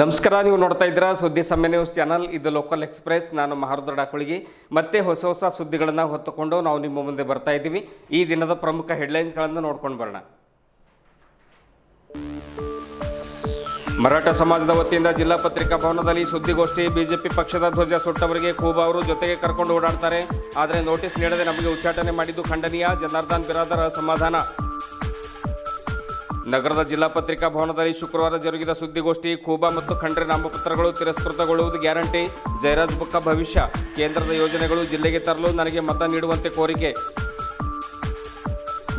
ನಮಸ್ಕಾರ, ನೀವು ನೋಡ್ತಾ ಇದ್ದೀರಾ ಸುದ್ದಿ ಸಮಯ ನ್ಯೂಸ್ ಚಾನಲ್. ಇದು ಲೋಕಲ್ ಎಕ್ಸ್ಪ್ರೆಸ್. ನಾನು ಮಹಾರುದ್ರ ಡಾಕುಳಿಗಿ. ಮತ್ತೆ ಹೊಸ ಸುದ್ದಿಗಳನ್ನು ಹೊತ್ತುಕೊಂಡು ನಾವು ನಿಮ್ಮ ಮುಂದೆ ಬರ್ತಾ ಇದ್ದೀವಿ. ಈ ದಿನದ ಪ್ರಮುಖ ಹೆಡ್ಲೈನ್ಸ್ಗಳನ್ನು ನೋಡ್ಕೊಂಡು ಬರೋಣ. ಮರಾಠ ಸಮಾಜದ ವತಿಯಿಂದ ಜಿಲ್ಲಾ ಪತ್ರಿಕಾ ಭವನದಲ್ಲಿ ಸುದ್ದಿಗೋಷ್ಠಿ. ಬಿಜೆಪಿ ಪಕ್ಷದ ಧ್ವಜ ಸುಟ್ಟವರಿಗೆ ಖೂಬಾ ಅವರು ಜೊತೆಗೆ ಕರ್ಕೊಂಡು ಓಡಾಡ್ತಾರೆ, ಆದರೆ ನೋಟಿಸ್ ನೀಡದೆ ನಮಗೆ ಉಚ್ಚಾಟನೆ ಮಾಡಿದ್ದು ಖಂಡನೀಯ. ಜನಾರ್ದನ್ ಬಿರಾದರ್ ಅಸಮಾಧಾನ. ನಗರದ ಜಿಲ್ಲಾ ಪತ್ರಿಕಾ ಭವನದಲ್ಲಿ ಶುಕ್ರವಾರ ಜರುಗಿದ ಸುದ್ದಿಗೋಷ್ಠಿ. ಖೂಬಾ ಮತ್ತು ಖಂಡ್ರೆ ನಾಮಪತ್ರಗಳು ತಿರಸ್ಕೃತಗೊಳ್ಳುವುದು ಗ್ಯಾರಂಟಿ. ಜಯರಾಜ್ ಬುಕ್ಕ ಭವಿಷ್ಯ. ಕೇಂದ್ರದ ಯೋಜನೆಗಳು ಜಿಲ್ಲೆಗೆ ತರಲು ನನಗೆ ಮತ ನೀಡುವಂತೆ ಕೋರಿಕೆ.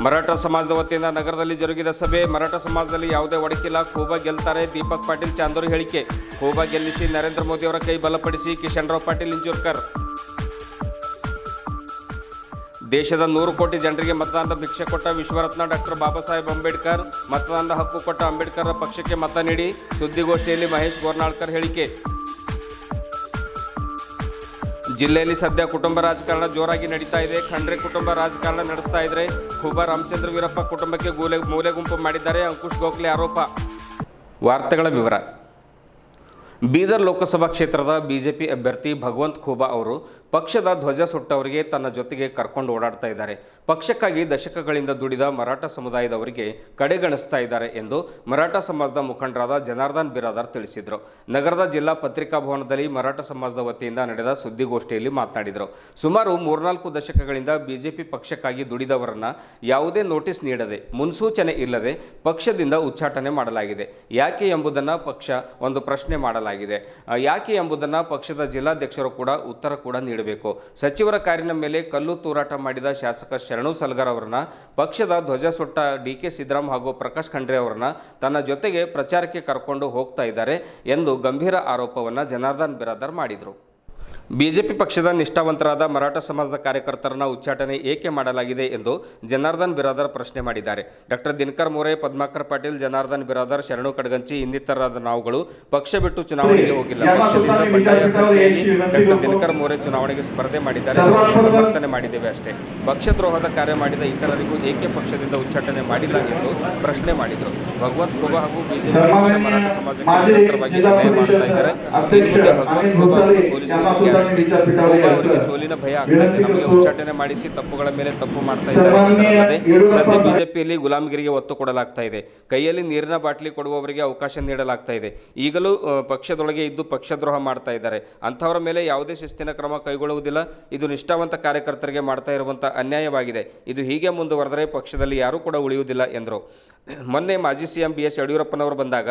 ಮರಾಠ ಸಮಾಜದ ವತಿಯಿಂದ ನಗರದಲ್ಲಿ ಜರುಗಿದ ಸಭೆ. ಮರಾಠ ಸಮಾಜದಲ್ಲಿ ಯಾವುದೇ ಒಡಕಿಲ್ಲ, ಖೂಬಾ ಗೆಲ್ತಾರೆ. ದೀಪಕ್ ಪಾಟೀಲ್ ಚಾಂದೂರು ಹೇಳಿಕೆ. ಖೂಬಾ ಗೆಲ್ಲಿಸಿ ನರೇಂದ್ರ ಮೋದಿ ಅವರ ಕೈ ಬಲಪಡಿಸಿ ಕಿಶನ್ ರಾವ್ ಪಾಟೀಲ್ ಇಂಜೂರ್ಕರ್. ದೇಶದ 100 ಕೋಟಿ ಜನರಿಗೆ ಮತದಾನದ ಭಿಕ್ಷೆ ಕೊಟ್ಟ ವಿಶ್ವರತ್ನ ಡಾಕ್ಟರ್ ಬಾಬಾ ಸಾಹೇಬ್ ಅಂಬೇಡ್ಕರ್. ಮತದಾನದ ಹಕ್ಕು ಕೊಟ್ಟ ಅಂಬೇಡ್ಕರ್ ಪಕ್ಷಕ್ಕೆ ಮತ ನೀಡಿ. ಸುದ್ದಿಗೋಷ್ಠಿಯಲ್ಲಿ ಮಹೇಶ್ ಗೋರ್ನಾಳ್ಕರ್ ಹೇಳಿಕೆ. ಜಿಲ್ಲೆಯಲ್ಲಿ ಸದ್ಯ ಕುಟುಂಬ ರಾಜಕಾರಣ ಜೋರಾಗಿ ನಡೀತಾ ಇದೆ. ಖಂಡ್ರೆ ಕುಟುಂಬ ರಾಜಕಾರಣ ನಡೆಸ್ತಾ ಇದ್ರೆ ಖೂಬಾ ರಾಮಚಂದ್ರ ವೀರಪ್ಪ ಕುಟುಂಬಕ್ಕೆ ಮೂಲೆ ಗುಂಪು ಮಾಡಿದ್ದಾರೆ ಅಂಕುಶ್ ಗೋಖಲೆ ಆರೋಪ. ವಾರ್ತೆಗಳ ವಿವರ. ಬೀದರ್ ಲೋಕಸಭಾ ಕ್ಷೇತ್ರದ ಬಿಜೆಪಿ ಅಭ್ಯರ್ಥಿ ಭಗವಂತ್ ಖೂಬಾ ಅವರು ಪಕ್ಷದ ಧ್ವಜ ಸುಟ್ಟವರಿಗೆ ತನ್ನ ಜೊತೆಗೆ ಕರ್ಕೊಂಡು ಓಡಾಡ್ತಾ ಇದ್ದಾರೆ. ಪಕ್ಷಕ್ಕಾಗಿ ದಶಕಗಳಿಂದ ದುಡಿದ ಮರಾಠ ಸಮುದಾಯದವರಿಗೆ ಕಡೆಗಣಿಸ್ತಾ ಇದ್ದಾರೆ ಎಂದು ಮರಾಠ ಸಮಾಜದ ಮುಖಂಡರಾದ ಜನಾರ್ದನ್ ಬಿರಾದರ್ ತಿಳಿಸಿದರು. ನಗರದ ಜಿಲ್ಲಾ ಪತ್ರಿಕಾ ಭವನದಲ್ಲಿ ಮರಾಠ ಸಮಾಜದ ವತಿಯಿಂದ ನಡೆದ ಸುದ್ದಿಗೋಷ್ಠಿಯಲ್ಲಿ ಮಾತನಾಡಿದರು. ಸುಮಾರು 3-4 ದಶಕಗಳಿಂದ ಬಿಜೆಪಿ ಪಕ್ಷಕ್ಕಾಗಿ ದುಡಿದವರನ್ನ ಯಾವುದೇ ನೋಟಿಸ್ ನೀಡದೆ, ಮುನ್ಸೂಚನೆ ಇಲ್ಲದೆ ಪಕ್ಷದಿಂದ ಉಚ್ಚಾಟನೆ ಮಾಡಲಾಗಿದೆ. ಯಾಕೆ ಎಂಬುದನ್ನು ಪಕ್ಷ ಒಂದು ಪ್ರಶ್ನೆ ಮಾಡಲಾಗಿದೆ. ಯಾಕೆ ಎಂಬುದನ್ನು ಪಕ್ಷದ ಜಿಲ್ಲಾಧ್ಯಕ್ಷರು ಕೂಡ ಉತ್ತರ ಕೂಡ ನೀಡಬೇಕು. ಸಚಿವರ ಕಾರಿನ ಮೇಲೆ ಕಲ್ಲು ತೂರಾಟ ಮಾಡಿದ ಶಾಸಕ ಶರಣು ಸಲಗರ್ ಅವರನ್ನ, ಪಕ್ಷದ ಧ್ವಜ ಸುಟ್ಟ ಡಿಕೆ ಸಿದ್ದರಾಮ್ ಹಾಗೂ ಪ್ರಕಾಶ್ ಖಂಡ್ರೆ ಅವರನ್ನ ತನ್ನ ಜೊತೆಗೆ ಪ್ರಚಾರಕ್ಕೆ ಕರ್ಕೊಂಡು ಹೋಗ್ತಾ ಇದ್ದಾರೆ ಎಂದು ಗಂಭೀರ ಆರೋಪವನ್ನು ಜನಾರ್ದನ್ ಬಿರಾದರ್ ಮಾಡಿದರು. ಬಿಜೆಪಿ ಪಕ್ಷದ ನಿಷ್ಠಾವಂತರಾದ ಮರಾಠ ಸಮಾಜದ ಕಾರ್ಯಕರ್ತರನ್ನ ಉಚ್ಚಾಟನೆ ಏಕೆ ಮಾಡಲಾಗಿದೆ ಎಂದು ಜನಾರ್ದನ್ ಬಿರಾದರ್ ಪ್ರಶ್ನೆ ಮಾಡಿದ್ದಾರೆ. ಡಾಕ್ಟರ್ ದಿನಕರ್ ಮೋರೆ, ಪದ್ಮಾಕರ್ ಪಾಟೀಲ್, ಜನಾರ್ದನ್ ಬಿರಾದರ್, ಶರಣು ಕಡಗಂಚಿ ಇನ್ನಿತರರಾದ ನಾವುಗಳು ಪಕ್ಷ ಬಿಟ್ಟು ಚುನಾವಣೆಗೆ ಹೋಗಿಲ್ಲ. ಪಕ್ಷದಿಂದ ಬಂಡಾಯ ಅಭ್ಯರ್ಥಿಯಾಗಿ ಡಾಕ್ಟರ್ ದಿನಕರ್ ಮೋರೆ ಚುನಾವಣೆಗೆ ಸ್ಪರ್ಧೆ ಮಾಡಿದ್ದಾರೆ, ಸಮರ್ಥನೆ ಮಾಡಿದ್ದೇವೆ ಅಷ್ಟೇ. ಪಕ್ಷದ್ರೋಹದ ಕಾರ್ಯ ಮಾಡಿದ ಇತರರಿಗೂ ಏಕೆ ಪಕ್ಷದಿಂದ ಉಚ್ಚಾಟನೆ ಮಾಡಿಲ್ಲ ಎಂದು ಪ್ರಶ್ನೆ ಮಾಡಿದರು. ಭಗವಂತ್ ಖೂಬಾ ಹಾಗೂ ಬಿಜೆಪಿ ಪಕ್ಷ ಮರಾಠ ಸಮಾಜಕ್ಕೆ ನಿರಂತರವಾಗಿ ಅನ್ಯಾಯ ಮಾಡ್ತಾ ಇದ್ದಾರೆ. ಈ ಮುಂದೆ ಭಗವಂತ್ ಖೂಬಾ ಅವರು ಸೋಲಿಸುವುದು ಅವರಿಗೆ ಸೋಲಿನ ಭಯ ಆಗ್ತಾ ಇದೆ. ನಮಗೆ ಉಚ್ಚಾಟನೆ ಮಾಡಿಸಿ ತಪ್ಪುಗಳ ಮೇಲೆ ತಪ್ಪು ಮಾಡ್ತಾ ಇದ್ದಾರೆ. ಸದ್ಯ ಬಿಜೆಪಿಯಲ್ಲಿ ಗುಲಾಮಗಿರಿಗೆ ಒತ್ತು ಕೊಡಲಾಗ್ತಾ ಇದೆ. ಕೈಯಲ್ಲಿ ನೀರಿನ ಬಾಟ್ಲಿ ಕೊಡುವವರಿಗೆ ಅವಕಾಶ ನೀಡಲಾಗ್ತಾ ಇದೆ. ಈಗಲೂ ಪಕ್ಷದೊಳಗೆ ಇದ್ದು ಪಕ್ಷದ್ರೋಹ ಮಾಡ್ತಾ ಇದ್ದಾರೆ. ಅಂಥವರ ಮೇಲೆ ಯಾವುದೇ ಶಿಸ್ತಿನ ಕ್ರಮ ಕೈಗೊಳ್ಳುವುದಿಲ್ಲ. ಇದು ನಿಷ್ಠಾವಂತ ಕಾರ್ಯಕರ್ತರಿಗೆ ಮಾಡ್ತಾ ಇರುವಂಥ ಅನ್ಯಾಯವಾಗಿದೆ. ಇದು ಹೀಗೆ ಮುಂದುವರೆದರೆ ಪಕ್ಷದಲ್ಲಿ ಯಾರೂ ಕೂಡ ಉಳಿಯುವುದಿಲ್ಲ ಎಂದರು. ಮೊನ್ನೆ ಮಾಜಿ ಸಿಎಂ BS ಯಡಿಯೂರಪ್ಪನವರು ಬಂದಾಗ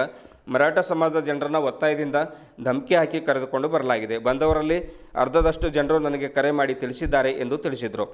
ಮರಾಠ ಸಮಾಜದ ಜನರನ್ನು ಒತ್ತಾಯದಿಂದ ಧಮಕಿ ಹಾಕಿ ಕರೆದುಕೊಂಡು ಬರಲಾಗಿದೆ. ಬಂದವರಲ್ಲಿ ಅರ್ಧದಷ್ಟು ಜನರು ನನಗೆ ಕರೆ ಮಾಡಿ ತಿಳಿಸಿದ್ದಾರೆ ಎಂದು ತಿಳಿಸಿದರು.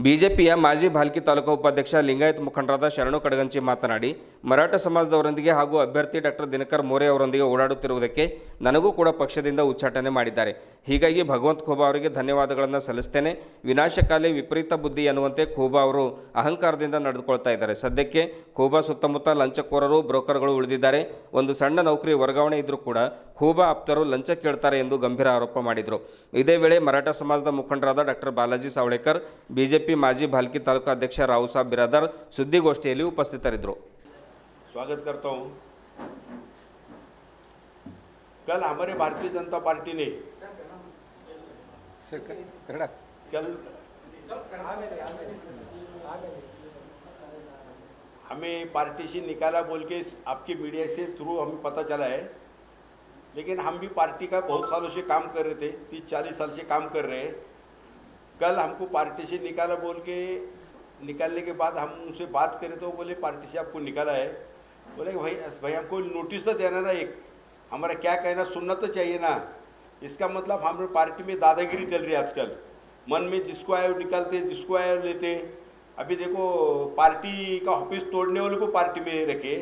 ಬಿಜೆಪಿಯ ಮಾಜಿ ಭಾಲ್ಕಿ ತಾಲೂಕು ಉಪಾಧ್ಯಕ್ಷ ಲಿಂಗಾಯತ್ ಮುಖಂಡರಾದ ಶರಣು ಕಡಗಂಚಿ ಮಾತನಾಡಿ, ಮರಾಠ ಸಮಾಜದವರೊಂದಿಗೆ ಹಾಗೂ ಅಭ್ಯರ್ಥಿ ಡಾಕ್ಟರ್ ದಿನಕರ್ ಮೋರೆ ಅವರೊಂದಿಗೆ ಓಡಾಡುತ್ತಿರುವುದಕ್ಕೆ ನನಗೂ ಕೂಡ ಪಕ್ಷದಿಂದ ಉಚ್ಚಾಟನೆ ಮಾಡಿದ್ದಾರೆ. ಹೀಗಾಗಿ ಭಗವಂತ್ ಖೂಬಾ ಅವರಿಗೆ ಧನ್ಯವಾದಗಳನ್ನು ಸಲ್ಲಿಸ್ತೇನೆ. ವಿನಾಶಕಾಲಿ ವಿಪರೀತ ಬುದ್ಧಿ ಎನ್ನುವಂತೆ ಖೂಬಾ ಅವರು ಅಹಂಕಾರದಿಂದ ನಡೆದುಕೊಳ್ತಾ ಇದ್ದಾರೆ. ಸದ್ಯಕ್ಕೆ ಖೂಬಾ ಸುತ್ತಮುತ್ತ ಲಂಚಕೋರರು, ಬ್ರೋಕರ್ಗಳು ಉಳಿದಿದ್ದಾರೆ. ಒಂದು ಸಣ್ಣ ನೌಕರಿ ವರ್ಗಾವಣೆ ಇದ್ರೂ ಕೂಡ ಖೂಬಾ ಆಪ್ತರು ಲಂಚ ಕೇಳ್ತಾರೆ ಎಂದು ಗಂಭೀರ ಆರೋಪ ಮಾಡಿದರು. ಇದೇ ವೇಳೆ ಮರಾಠ ಸಮಾಜದ ಮುಖಂಡರಾದ ಡಾಕ್ಟರ್ ಬಾಲಾಜಿ ಸಾವಳೇಕರ್, ಬಿಜೆಪಿ माजी भालकी तालुका अध्यक्ष राव साहब बिरादर सुद्धिगोष्ठिಯಲ್ಲಿ उपस्थितरिद्ದರು. स्वागत करता हूं. कल हमारे भारतीय जनता पार्टी ने कल हमें पार्टी से निकाला बोल के आपके मीडिया से थ्रू हमें पता चला है. लेकिन हम भी पार्टी का बहुत सालों से काम कर रहे थे, 30-40 साल से काम कर रहे हैं. कल हमको पार्टी से निकाला बोल के निकालने के बाद हम उनसे बात करें तो बोले पार्टी से आपको निकाला है. बोले भाई हमको नोटिस तो देना ना, एक हमारा क्या कहना सुनना तो चाहिए ना. इसका मतलब हमारे पार्टी में दादागिरी चल रही है आजकल. मन में जिसको आए निकालते, जिसको आए लेते. अभी देखो पार्टी का ऑफिस तोड़ने वाले को पार्टी में रखे,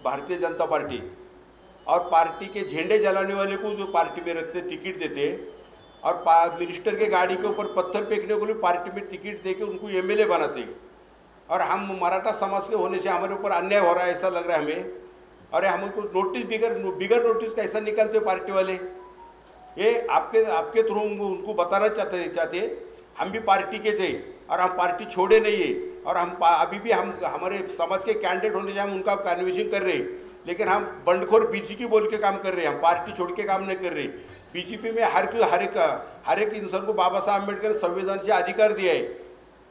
भारतीय जनता पार्टी, और पार्टी के झंडे जलाने वाले को जो पार्टी में रखते टिकट देते, और मिनिस्टर के गाड़ी के ऊपर पत्थर फेंकने को पार्टी में टिकट देके उनको MLA बनाते हैं. और हम मराठा समाज के होने से हमारे ऊपर अन्याय हो रहा है ऐसा लग रहा है हमें. अरे हमको नोटिस बिगर नोटिस कैसा निकालते हो पार्टी वाले. ये आपके थ्रू उनको बताना चाहते हम भी पार्टी के थे और हम पार्टी छोड़े नहीं है. और हम अभी भी हम हमारे समाज के कैंडिडेट होने से हम उनका कन्विंसिंग कर रहे हैं. लेकिन हम बंडखोर बीजेपी बोल के काम कर रहे हैं, हम पार्टी छोड़ के काम नहीं कर रहे। बीजेपी में हर एक इंसान को बाबा साहब अम्बेडकर संविधान से अधिकार दिया है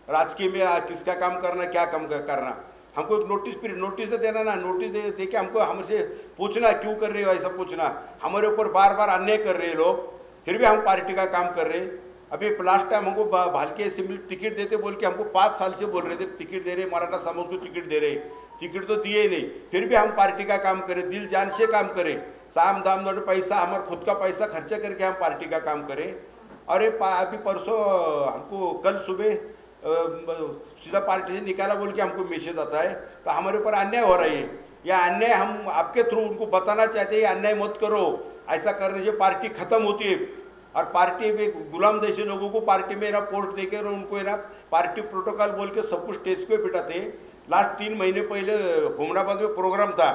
राजकीय में किसका काम करना, क्या काम करना। हमको एक नोटिस तो देना ना, नोटिस दे के हमको हमसे पूछना क्यों कर रहे हो, ऐसा पूछना। हमारे ऊपर बार बार अन्याय कर रहे हैं लोग, फिर भी हम पार्टी का काम कर रहे हैं। अभी लास्ट टाइम हमको भालके असेंबली टिकट देते बोल के हमको 5 साल से बोल रहे थे टिकट दे रहे, मराठा समाज को टिकट दे रहे, टिकट तो दिए ही नहीं। फिर भी हम पार्टी का काम करें, दिल जान से काम करें, साम दाम दौड़ पैसा हमारा खुद का पैसा खर्चा करके हम पार्टी का काम करें। और अभी परसों हमको कल सुबह सीधा पार्टी से निकाला बोल के हमको मैसेज आता है, तो हमारे ऊपर अन्याय हो रहा है। यह अन्याय हम आपके थ्रू उनको बताना चाहते हैं, अन्याय मत करो, ऐसा करने से पार्टी खत्म होती है। और पार्टी में गुलाम जैसे लोगों को पार्टी में ना पोस्ट देकर उनको ना पार्टी प्रोटोकॉल बोल के सब कुछ स्टेज पे बिठाते। लास्ट 3 महीने पहले हुमनाबाद में प्रोग्राम था,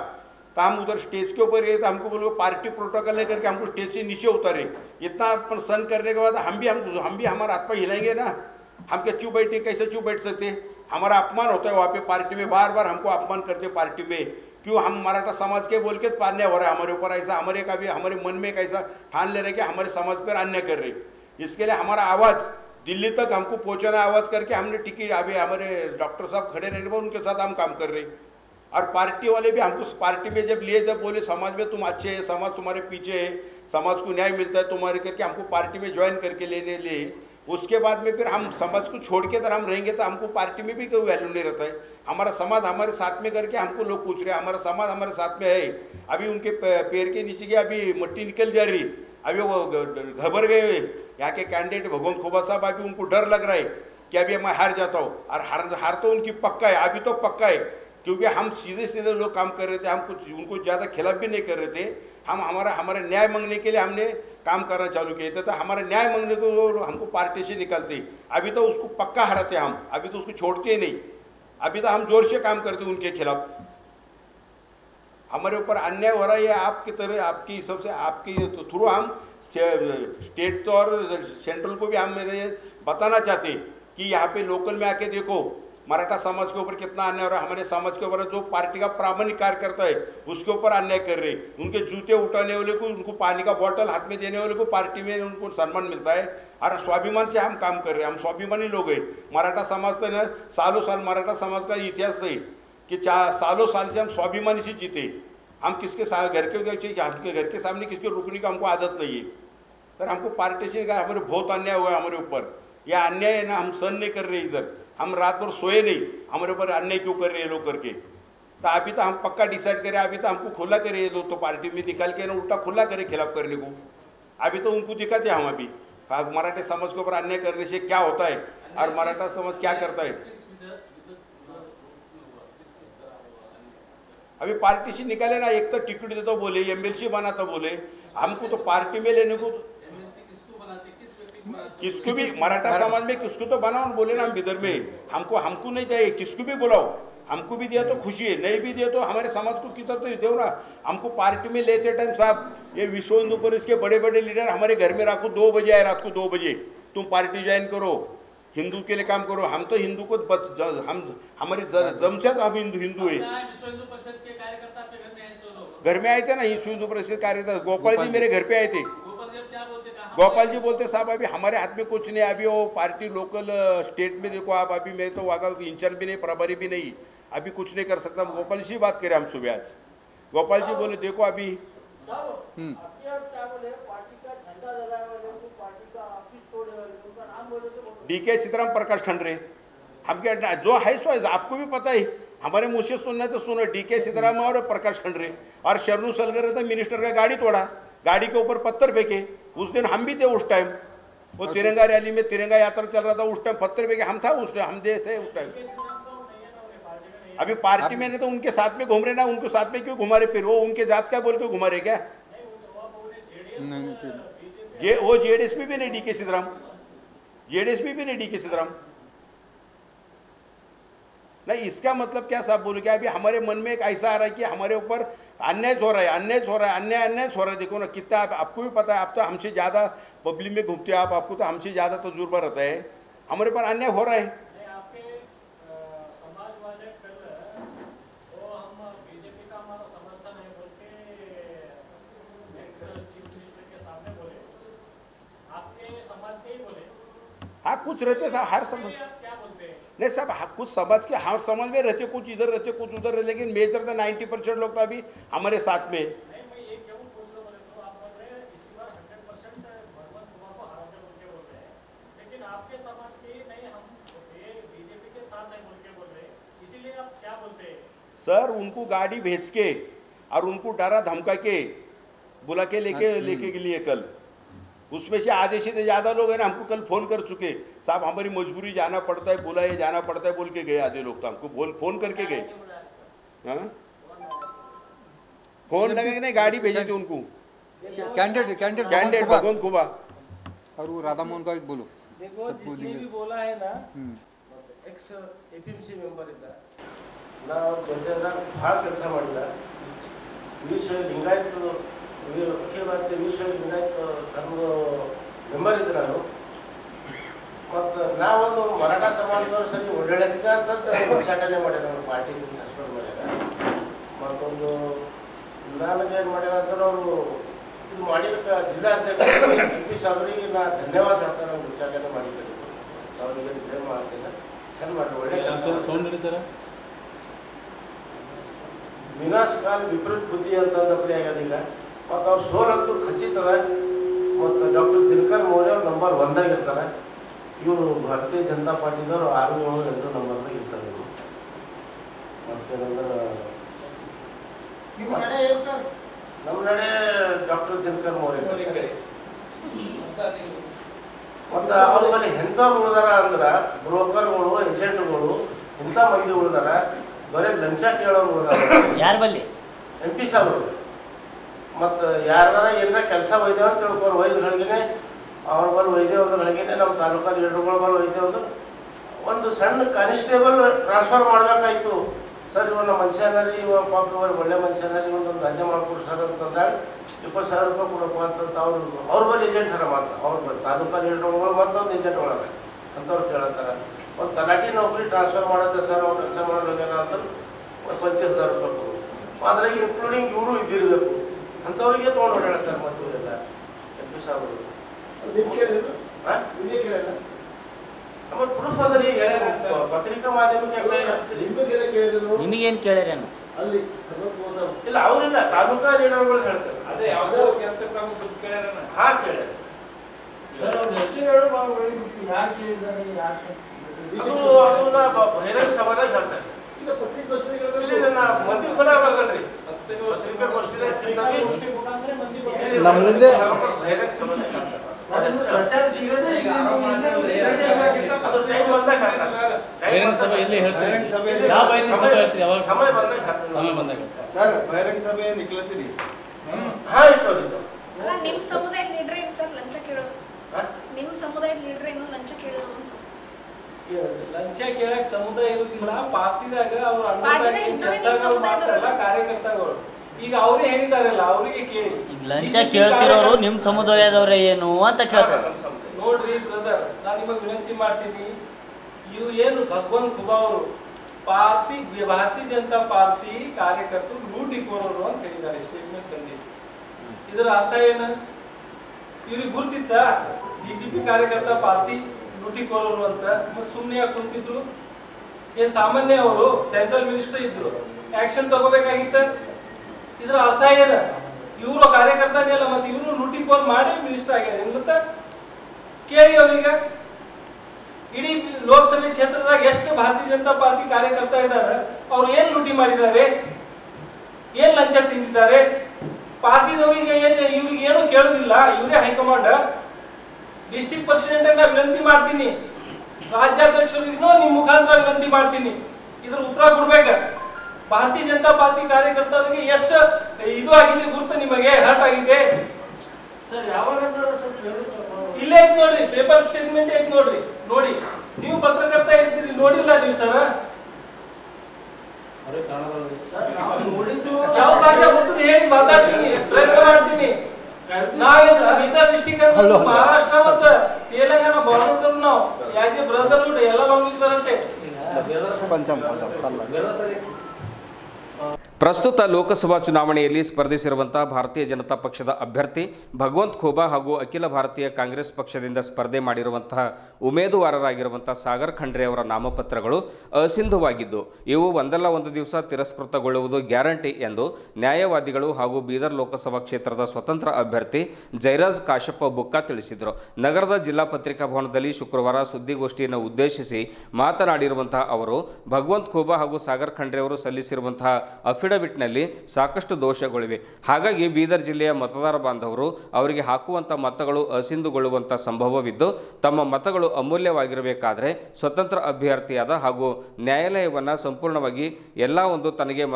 तो हम उधर स्टेज के ऊपर गए तो हमको बोलो पार्टी प्रोटोकॉल लेकर के हमको स्टेज से नीचे उतारे। इतना अपन सन करने के बाद हम भी हमारा हाथ पाँव हिलाएंगे ना, हम क्या चुप बैठे, कैसे चुप बैठ सकते। हमारा अपमान होता है वहाँ पे पार्टी में, बार बार हमको अपमान करते पार्टी में। क्यों हम मराठा समाज के बोल के अन्याय हो रहा है हमारे ऊपर, ऐसा हमारे मन में कैसा ठान ले रहे कि हमारे समाज पर अन्याय कर रहे। इसके लिए हमारा आवाज़ दिल्ली तक हमको पहुँचाना, आवाज़ करके हमने टिकट अभी हमारे डॉक्टर साहब खड़े रहने पर उनके साथ हम काम कर रहे। और पार्टी वाले भी हमको पार्टी में जब लिए, जब बोले समाज में तुम अच्छे है, समाज तुम्हारे पीछे है, समाज को न्याय मिलता है तुम्हारे करके हमको पार्टी में ज्वाइन करके लेने लिए। उसके बाद में फिर हम समाज को छोड़ के अगर हम रहेंगे तो हमको पार्टी में भी कोई वैल्यू नहीं रहता है। हमारा समाज हमारे साथ में करके हमको लोग पूछ रहे हैं, हमारा समाज हमारे साथ में है। अभी उनके पैर के नीचे की अभी मट्टी निकल जा रही, अभी वो घबर गए यहाँ के कैंडिडेट भगवंत खोबा साहब। अभी उनको डर लग रहा है कि अभी मैं हार जाता हूँ, और हार तो उनकी पक्का है, अभी तो पक्का है, क्योंकि हम सीधे सीधे लोग काम कर रहे थे, हम कुछ उनको ज़्यादा खिलाफ भी नहीं कर रहे थे। हम हमारा न्याय मांगने के लिए हमने काम करना चालू किए थे, तो हमारे न्याय मांगने को हमको पार्टी से निकलते। अभी तो उसको पक्का हराते हम, अभी तो उसको छोड़ते ही नहीं, अभी तो हम जोर से काम करते उनके खिलाफ। हमारे ऊपर अन्याय हो रहा है, आपकी तरह आपकी सबसे आपकी थ्रू हम स्टेट तो और सेंट्रल को भी हम बताना चाहते कि यहाँ पे लोकल में आके देखो मराठा समाज के ऊपर कितना अन्याय हो रहा है। हमारे समाज के ऊपर जो पार्टी का प्रामाणिक कार्य करता है उसके ऊपर अन्याय कर रहे। उनके जूते उठाने वाले को, उनको पानी का बोतल हाथ में देने वाले को पार्टी में उनको सम्मान मिलता है। और स्वाभिमान से हम काम कर रहे हैं, हम स्वाभिमानी लोग हैं। मराठा समाज तो ना सालों साल मराठा समाज का इतिहास है कि सालों साल से हम स्वाभिमानी से जीते। हम किसके घर के सामने किसके रुकने का हमको आदत नहीं है। सर हमको पार्टी से हमारे बहुत अन्याय हुआ है हमारे ऊपर, यह अन्याय है ना, हम सहन नहीं कर रहे। इधर हम रात भर सोए नहीं, हमारे ऊपर अन्याय क्यों कर रहे हैं लोग करके। तो अभी तो हम पक्का डिसाइड करें, अभी तो हमको खुला करे ये लोग, तो पार्टी में निकाल के ना उल्टा खुला करे खिलाफ करने को। अभी तो उनको दिखाते हम अभी मराठा समाज के ऊपर अन्याय करने से क्या होता है और मराठा समाज क्या करता है। अभी पार्टी से निकाले ना, एक तो टिकट देता बोले, एमएलसी बनाता बोले, हमको तो पार्टी में लेने को किसको भी मराठा समाज में किसको तो बनाओ बोले ना, हम इधर में हमको नहीं चाहिए, किसको भी बुलाओ, हमको भी दिया तो खुशी है, नहीं भी दिया तो हमारे समाज को कितना तो दो ना। हमको पार्टी में लेते टाइम साहब ये विश्व हिंदू परिषद के बड़े बड़े लीडर हमारे घर में राखो, 2 बजे आए, रात को 2 बजे तुम पार्टी ज्वाइन करो, हिंदू के लिए काम करो। हम तो हिंदू को हम हमारे जमशेद हम हिंदू है। घर में आए थे ना विश्व हिंदू परिषद कार्यकर्ता, गोपाल जी मेरे घर पे आए थे। गोपाल जी बोलते साहब अभी हमारे हाथ में कुछ नहीं, अभी वो पार्टी लोकल स्टेट में देखो आप, अभी मैं तो वहाँ का इंचार्ज भी नहीं, प्रभारी भी नहीं, अभी कुछ नहीं कर सकता। गोपाल जी बात करें हम सुबह आज, गोपाल जी बोले देखो अभी डीके सीताराम प्रकाश खंडरे, हम क्या जो है सो है, आपको भी पता है, हमारे मुँह से सुनना तो सुनो, डीके सीताराम और प्रकाश खंडरे। और शरणू सलगर था मिनिस्टर का गाड़ी तोड़ा, गाड़ी के ऊपर पत्थर फेंके। उस दिन हम भी थे उस टाइम, वो तिरंगा रैली में तिरंगा यात्रा चल रहा था, उस टाइम पत्थर फेंके, हम था उस टाइम, हम थे उस टाइम। अभी पार्टी में नहीं तो उनके साथ में घूम रहे ना, उनके साथ में क्यों घुमा रहे, फिर वो उनके जात का बोल के घुमा रहे क्या। वो जेडीएस में भी नहीं डीके सीताराम, जेडीएस में भी नहीं डीके सीताराम। नहीं इसका मतलब क्या साहब बोलो क्या, अभी हमारे मन में एक ऐसा आ रहा है कि हमारे ऊपर अन्याय हो रहा है, अन्याय हो रहा है, अन्याय हो रहा है। देखो ना कितना, आपको भी पता है, आप तो हमसे ज़्यादा पब्लिक में घूमते हो, आपको तो हमसे ज़्यादा तजुर्बा रहता है, हमारे ऊपर अन्याय हो रहा है। हाँ कुछ रहते साहब, हर समझ नहीं सब कुछ समझ के हर समझ में रहते, कुछ इधर रहते कुछ उधर रहते, लेकिन मेजर तो 90% लोग तो अभी हमारे साथ में। सर उनको गाड़ी भेज के और उनको डरा धमका के बुला के लेके लिए कल, उसमें से आधे से ज़्यादा लोग हैं ना हमको कल फोन कर चुके, साहब हमारी मजबूरी जाना पड़ता है, बुलाए जाना पड़ता है बोल के गए आधे लोग, तो हमको फोन करके गए। हाँ फोन लगे नहीं, गाड़ी भेजे थे उनको कैंडिडेट भगवंत खुबा और वो राधा मोहन का एक बोलो। देखो जिसने भी बोला है ना एक्स एपीएमसी मेंबर इद्दा ನಾವು ಜೊತೆಯಾಗ ಭಾಳ ಕೆಲಸ ಮಾಡಿದ ವಿಶ್ವ ಲಿಂಗಾಯತ ಅಖಿಲ ಭಾರತೀಯ ವಿಶ್ವ ಲಿಂಗಾಯತ ಧರ್ಮದ ಮೆಂಬರ್ ಇದ್ದೆ ನಾನು, ಮತ್ತು ನಾವೊಂದು ಮರಾಠ ಸಮಾಜದವ್ರ ಸರಿ ಓಡಾಡಕ್ಕಿದ್ದ ಅಂತ ಉಚ್ಚಾಟನೆ ಮಾಡ್ಯಾರ, ನಮ್ಮ ಪಾರ್ಟಿಯಿಂದ ಸಸ್ಪೆಂಡ್ ಮಾಡ್ಯಾರ। ಮತ್ತೊಂದು ನನಗೇನು ಮಾಡ್ಯಾರ ಅಂದ್ರೆ ಅವರು ಇದು ಮಾಡಿದಕ್ಕೆ ಜಿಲ್ಲಾಧ್ಯಕ್ಷ MP ಸಾಹೇಬರಿಗೆ ನಾ ಧನ್ಯವಾದ ಹೇಳ್ತಾರೆ, ನಮ್ಗೆ ಉಚ್ಚಾಟನೆ ಮಾಡಿದ್ದಾರೆ, ಅವರಿಗೆ ಬ್ಲೇಮ್ ಮಾಡ್ತಿಲ್ಲ, ಸರಿ ಮಾಡಿ ಒಳ್ಳೆ ಕೆಲಸ ವಿನಾಶಕಾಲ ವಿಪರೀತ ಬುದ್ಧಿ ಅಂತಂದಪ್ಪ ಆಗ್ಯದ ಈಗ। ಮತ್ತು ಅವ್ರು ಸೋಲಂತೂ ಖಚಿತದ, ಮತ್ತು ಡಾಕ್ಟರ್ ದಿನಕರ್ ಮೌರ್ಯ ಅವ್ರು ನಂಬರ್ 1 ಆಗಿರ್ತಾರೆ, ಇವರು ಭಾರತೀಯ ಜನತಾ ಪಾರ್ಟಿದವರು 6, 7, 8 ನಂಬರ್ದಾಗ ಇರ್ತಾರೆ ಇವರು। ಮತ್ತೇನಂದ್ರೆ ನಮ್ಮ ನಡೆ ಡಾಕ್ಟರ್ ದಿನಕರ್ ಮೌರ್ಯ, ಮತ್ತು ಅವ್ರ ಬಳಿ ಎಂಥವ್ರು ಉಳಿದಾರ ಅಂದ್ರೆ ಬ್ರೋಕರ್ಗಳು ಏಜೆಂಟ್ಗಳು ಇಂಥ ಮಂದಿ ಉಳಿದಾರ, ಬರೀ ಲಂಚ ಕೇಳೋರು ಯಾರ ಬಲ್ಲಿ MP ಸಾಹೇಬರು। ಮತ್ತು ಯಾರ ಏನಾರ ಕೆಲಸ ಒಯ್ದೇವ ಅಂತ ತಿಳ್ಕೊಂಡು ಒಯ್ದ್ಗಳಿಗೇನೆ ಅವ್ರ ಬಲ್ಲಿ ಒಯ್ದೇವ ಅಂದ್ರಗಳಿಗೇನೆ ನಮ್ಮ ತಾಲೂಕಾ ಲೀಡರ್ಗಳ ಬಲ್ಲಿ ಒಯ್ದೇವ ಅಂದ್ರೆ ಒಂದು ಸಣ್ಣ ಕಾನ್ಸ್ಟೇಬಲ್ ಟ್ರಾನ್ಸ್ಫರ್ ಮಾಡಬೇಕಾಯ್ತು, ಸರ್ ಇವ ನಮ್ಮ ಮನುಷ್ಯನರಿ ಇವ ಪಾಪ ಇವರು ಒಳ್ಳೆ ಮನುಷ್ಯನರಿ ಒಂದು ದಂಧೆ ಮಾಡ್ಕೊಡು ಸರ್ ಅಂತಂದಾಗ 20,000 ರೂಪಾಯಿ ಕೊಡಬೇಕು ಅಂತಂತ ಅವ್ರ ಬಲ್ಲಿ ಏಜೆಂಟ್ ಹರ ಮಾತ್ರ, ಅವ್ರ ಬಲ್ಲಿ ತಾಲೂಕಾ ಲೀಡರ್ಗಳು ಮತ್ತೊಂದು ಏಜೆಂಟ್ ಒಳಗೆ ಅಂಥವ್ರು ಕೇಳತ್ತಾರ। ಒಂದು ತಲಾಟಿ ನೌಕರಿ ಟ್ರಾನ್ಸ್ಫರ್ ಮಾಡುತ್ತೆ ಸರ್, ಅವ್ರು ಕೆಲಸ ಮಾಡೋಲ್ಲ ಅಂದ್ರೆ 25,000 ರೂಪಾಯಿ ಕೊಡು, ಅದ್ರಾಗ ಇನ್ಕ್ಲೂಡಿಂಗ್ ಇವರು ಇದ್ದಿರಬೇಕು ಅಂಥವ್ರಿಗೆ ತೊಗೊಂಡು ಓಡಾಡ್ತಾರೆ। ಮತ್ತು ಇವರೆಲ್ಲ MP ಸಾಹೇಬರು ನಮ್ಮ ಪ್ರೂಫ್ ಅದ ರೀ, ಪತ್ರಿಕಾ ಮಾಧ್ಯಮಕ್ಕೆ ನಿಮಗೇನು ಕೇಳ್ಯಾರೇನು ಅಲ್ಲಿ ಇಲ್ಲ, ಅವರಿಲ್ಲ ತಾಲೂಕಾ ಲೀಡರ್ಗಳು ಹೇಳ್ತಾರೆ, ಅದೇ ಯಾವುದೋ ಕೆಲಸಕ್ಕೆ ದುಡ್ಡು ಕೇಳ್ಯಾರ ಹಾಂ ಕೇಳಿ ಸರ್, ಅವ್ರ ಹೆಸರು ಹೇಳು, ಯಾರು ಕೇಳಿದ್ದಾರೆ, ಯಾರು ಅದನ್ನ ಬಹಿರಂಗ ಸಭಾದಾಗ ಹೇಳ್ತಾರೆ। ಇಲ್ಲ ಪತ್ರಿಕಾಗೋಷ್ಠಿಗಳು ಇಲ್ಲಿ ನನ್ನ ಮಂದಿ ಖುಲಾ ಆಗಲ್ರಿ, ಪತ್ರಿಕಾಗೋಷ್ಠಿದಾಗ ನಮ್ಮ ಮುಂದೆ ಬಹಿರಂಗ ಸಭಾದಾಗ ಹೇಳ್ತಾರೆ, ಪ್ರಚಾರ ಸಿಗದೆ ಈಗ ಬಹಿರಂಗ ಸಭೆ ಎಲ್ಲಿ ಹೇಳ್ತೀರಿ? ಯಾವ ಬಹಿರಂಗ ಸಭೆ ಹೇಳ್ತೀರಿ? ಯಾವಾಗ ಸಮಯ ಬಂದಾಗ ಹೇಳ್ತಾರೆ, ಸಮಯ ಬಂದಾಗ ಸರ್ ಬಹಿರಂಗ ಸಭೆ ನಿಕ್ಲತ್ತೀರಿ? ಹಾ ಇತ್ತು ನಿಮ್ಮ ಸಮುದಾಯದ ಲೀಡರ್ ಏನು ಸರ್ ಲಂಚ ಕೇಳೋದು? ನಿಮ್ಮ ಸಮುದಾಯದ ಲೀಡರ್ ಏನು ಲಂಚ ಕೇಳೋದು ಅಂತ? ಲಂಚ ಕೇಳಕ್ ಸಮುದಾಯ ಇರುತ್ತಿಲ್ಲ, ಪಾರ್ಟಿದಾಗ ಅವ್ರ ಅಂಡರ್ದಾಗ ಕೆಲಸಗಳು ಮಾಡ್ತಾರಲ್ಲ ಕಾರ್ಯಕರ್ತಗಳು, ಈಗ ಅವರೇ ಹೇಳಿದಾರಲ್ಲ ಅವರಿಗೆ ಕೇಳಿ। ಈಗ ಲಂಚ ಕೇಳ್ತಿರೋರು ನಿಮ್ಮ ಸಮುದಾಯದವ್ರೆ ಏನು ಅಂತ ಕೇಳ್ತಾರೆ। ನೋಡ್ರಿ ಬ್ರದರ್, ನಾನು ನಿಮಗೆ ವಿನಂತಿ ಮಾಡ್ತೀನಿ, ಇವು ಏನು ಭಗವಂತ ಖುಬಾ ಅವರು ಭಾರತೀಯ ಜನತಾ ಪಾರ್ಟಿ ಕಾರ್ಯಕರ್ತರು ಲೂಟಿಕೋರರು ಅಂತ ಹೇಳಿದ್ದಾರೆ, ಸ್ಟೇಟ್ಮೆಂಟ್ ಬಂದಿದೆ। ಇದರ ಅರ್ಥ ಏನು? ಇವ್ರಿಗೆ ಗುರ್ತಿತ್ತ BJP ಕಾರ್ಯಕರ್ತ ಪಾರ್ಟಿ ಲೂಟಿಕೋರರು ಅಂತ? ಮತ್ತೆ ಸುಮ್ಮನೆ ಯಾಕೆ ಕುಂತಿದ್ರು? ಏನ್ ಸಾಮಾನ್ಯ ಅವರು ಸೆಂಟ್ರಲ್ ಮಿನಿಸ್ಟರ್ ಇದ್ರು, ಆಕ್ಷನ್ ತಗೋಬೇಕಾಗಿತ್ತ? ಇದರ ಅರ್ಥ ಏನ? ಇವರು ಕಾರ್ಯಕರ್ತನೇ ಅಲ್ಲ, ಮತ್ತೆ ಇವರು ಲೂಟಿಕೋರ್ ಮಾಡಿ ಮಿನಿಸ್ಟರ್ ಆಗ್ಯಾರ ಗೊತ್ತಾ? ಕೇಳಿ ಅವ್ರೀಗ ಇಡೀ ಲೋಕಸಭೆ ಕ್ಷೇತ್ರದಾಗ ಎಷ್ಟು ಭಾರತೀಯ ಜನತಾ ಪಾರ್ಟಿ ಕಾರ್ಯಕರ್ತ ಇದ್ದಾರೆ, ಅವ್ರು ಏನ್ ಲೂಟಿ ಮಾಡಿದ್ದಾರೆ, ಏನ್ ಲಂಚ ತಿಂದಿದ್ದಾರೆ? ಪಾರ್ಟಿದವರಿಗೆ ಇವ್ರಿಗೆ ಏನು ಕೇಳುದಿಲ್ಲ, ಇವರೇ ಹೈಕಮಾಂಡ್। ಡಿಸ್ಟ್ರಿಕ್ಟ್ ಪ್ರೆಸಿಡೆಂಟ್ ನಾ ವಿನಂತಿ ಮಾಡ್ತೀನಿ, ರಾಜ್ಯಾಧ್ಯಕ್ಷರಿಗೂ ನಿಮ್ಮ ಮುಖಾಂತರ ವಿನಂತಿ ಮಾಡ್ತೀನಿ, ಇದ್ರ ಉತ್ತರ ಕೊಡ್ಬೇಕ। ಭಾರತೀಯ ಜನತಾ ಪಾರ್ಟಿ ಕಾರ್ಯಕರ್ತರಿಗೆ ಎಷ್ಟು ಇದು ಆಗಿದೆ ಗುರುತು, ನಿಮಗೆ ಹರ್ಟ್ ಆಗಿದೆ ಸರ್ ಯಾವಾಗ ಇಲ್ಲೇ ಐತ್ ನೋಡ್ರಿ, ಪೇಪರ್ ಸ್ಟೇಟ್ಮೆಂಟ್ ಐತ್ ನೋಡ್ರಿ, ನೋಡಿ ನೀವು ಪತ್ರಕರ್ತ ಇರ್ತೀರಿ, ನೋಡಿಲ್ಲ ನೀವು ಸರ್? ಯಾವ ಭಾಷೆ ಬರ್ತದೆ ಹೇಳಿ ಮಾತಾಡ್ತೀನಿ, ಪ್ರಯತ್ನ ಮಾಡ್ತೀನಿ। ನಾವೆಲ್ಲ ಬೀದರ್ ಡಿಸ್ಟ್ರಿಕ್ಟ್ ಅಂತ ಮಹಾರಾಷ್ಟ್ರ ಮತ್ತು ತೆಲಂಗಾಣ ಬಾರ್ಡರ್ ನಾವು ಆಸ್ ಎ ಬ್ರದರ್ಹುಡ್ ಎಲ್ಲ ಲ್ಯಾಂಗ್ವೇಜ್ ಬರುತ್ತೆ। ಪ್ರಸ್ತುತ ಲೋಕಸಭಾ ಚುನಾವಣೆಯಲ್ಲಿ ಸ್ಪರ್ಧಿಸಿರುವಂತಹ ಭಾರತೀಯ ಜನತಾ ಪಕ್ಷದ ಅಭ್ಯರ್ಥಿ ಭಗವಂತ್ ಖೂಬಾ ಹಾಗೂ ಅಖಿಲ ಭಾರತೀಯ ಕಾಂಗ್ರೆಸ್ ಪಕ್ಷದಿಂದ ಸ್ಪರ್ಧೆ ಮಾಡಿರುವಂತಹ ಉಮೇದುವಾರರಾಗಿರುವಂತಹ ಸಾಗರ್ ಖಂಡ್ರೆ ಅವರ ನಾಮಪತ್ರಗಳು ಅಸಿಂಧುವಾಗಿದ್ದು ಇವು ಒಂದಲ್ಲ ಒಂದು ದಿವಸ ತಿರಸ್ಕೃತಗೊಳ್ಳುವುದು ಗ್ಯಾರಂಟಿ ಎಂದು ನ್ಯಾಯವಾದಿಗಳು ಹಾಗೂ ಬೀದರ್ ಲೋಕಸಭಾ ಕ್ಷೇತ್ರದ ಸ್ವತಂತ್ರ ಅಭ್ಯರ್ಥಿ ಜೈರಾಜ್ ಕಾಶಪ್ಪ ಬುಕ್ಕಾ ತಿಳಿಸಿದರು. ನಗರದ ಜಿಲ್ಲಾ ಪತ್ರಿಕಾ ಭವನದಲ್ಲಿ ಶುಕ್ರವಾರ ಸುದ್ದಿಗೋಷ್ಠಿಯನ್ನು ಉದ್ದೇಶಿಸಿ ಮಾತನಾಡಿರುವಂತಹ ಅವರು ಭಗವಂತ್ ಖೂಬಾ ಹಾಗೂ ಸಾಗರ್ ಖಂಡ್ರೆ ಅವರು ಸಲ್ಲಿಸಿರುವಂತಹ ಅಫಿಡವಿಟ್ನಲ್ಲಿ ಸಾಕಷ್ಟು ದೋಷಗಳಿವೆ. ಹಾಗಾಗಿ ಬೀದರ್ ಜಿಲ್ಲೆಯ ಮತದಾರ ಬಾಂಧವರು ಅವರಿಗೆ ಹಾಕುವಂಥ ಮತಗಳು ಅಸಿಂಧುಗೊಳ್ಳುವಂಥ ಸಂಭವವಿದ್ದು ತಮ್ಮ ಮತಗಳು ಅಮೂಲ್ಯವಾಗಿರಬೇಕಾದರೆ ಸ್ವತಂತ್ರ ಅಭ್ಯರ್ಥಿಯಾದ ಹಾಗೂ ನ್ಯಾಯಾಲಯವನ್ನು ಸಂಪೂರ್ಣವಾಗಿ ಎಲ್ಲ ಒಂದು ತನಗೆ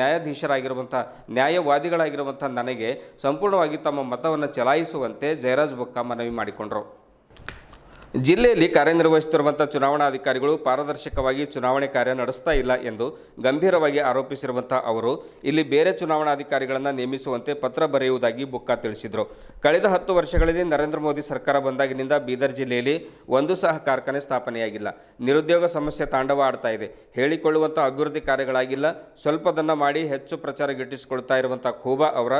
ನ್ಯಾಯಾಧೀಶರಾಗಿರುವಂಥ ನ್ಯಾಯವಾದಿಗಳಾಗಿರುವಂಥ ನನಗೆ ಸಂಪೂರ್ಣವಾಗಿ ತಮ್ಮ ಮತವನ್ನು ಚಲಾಯಿಸುವಂತೆ ಜಯರಾಜ್ ಬುಕ್ಕಾ ಮನವಿ ಮಾಡಿಕೊಂಡರು. ಜಿಲ್ಲೆಯಲ್ಲಿ ಕಾರ್ಯನಿರ್ವಹಿಸುತ್ತಿರುವಂಥ ಚುನಾವಣಾಧಿಕಾರಿಗಳು ಪಾರದರ್ಶಕವಾಗಿ ಚುನಾವಣೆ ಕಾರ್ಯ ನಡೆಸ್ತಾ ಇಲ್ಲ ಎಂದು ಗಂಭೀರವಾಗಿ ಆರೋಪಿಸಿರುವಂಥ ಅವರು ಇಲ್ಲಿ ಬೇರೆ ಚುನಾವಣಾಧಿಕಾರಿಗಳನ್ನು ನೇಮಿಸುವಂತೆ ಪತ್ರ ಬರೆಯುವುದಾಗಿ ಬುಕ್ಕಾ ತಿಳಿಸಿದರು. ಕಳೆದ 10 ವರ್ಷಗಳಲ್ಲಿ ನರೇಂದ್ರ ಮೋದಿ ಸರ್ಕಾರ ಬಂದಾಗಿನಿಂದ ಬೀದರ್ ಜಿಲ್ಲೆಯಲ್ಲಿ ಒಂದು ಸಹ ಕಾರ್ಖಾನೆ ಸ್ಥಾಪನೆಯಾಗಿಲ್ಲ. ನಿರುದ್ಯೋಗ ಸಮಸ್ಯೆ ತಾಂಡವ ಆಡ್ತಾ ಇದೆ. ಹೇಳಿಕೊಳ್ಳುವಂಥ ಅಭಿವೃದ್ಧಿ ಕಾರ್ಯಗಳಾಗಿಲ್ಲ. ಸ್ವಲ್ಪದನ್ನು ಮಾಡಿ ಹೆಚ್ಚು ಪ್ರಚಾರ ಗಿಟ್ಟಿಸಿಕೊಳ್ತಾ ಇರುವಂಥ ಖೂಬಾ ಅವರ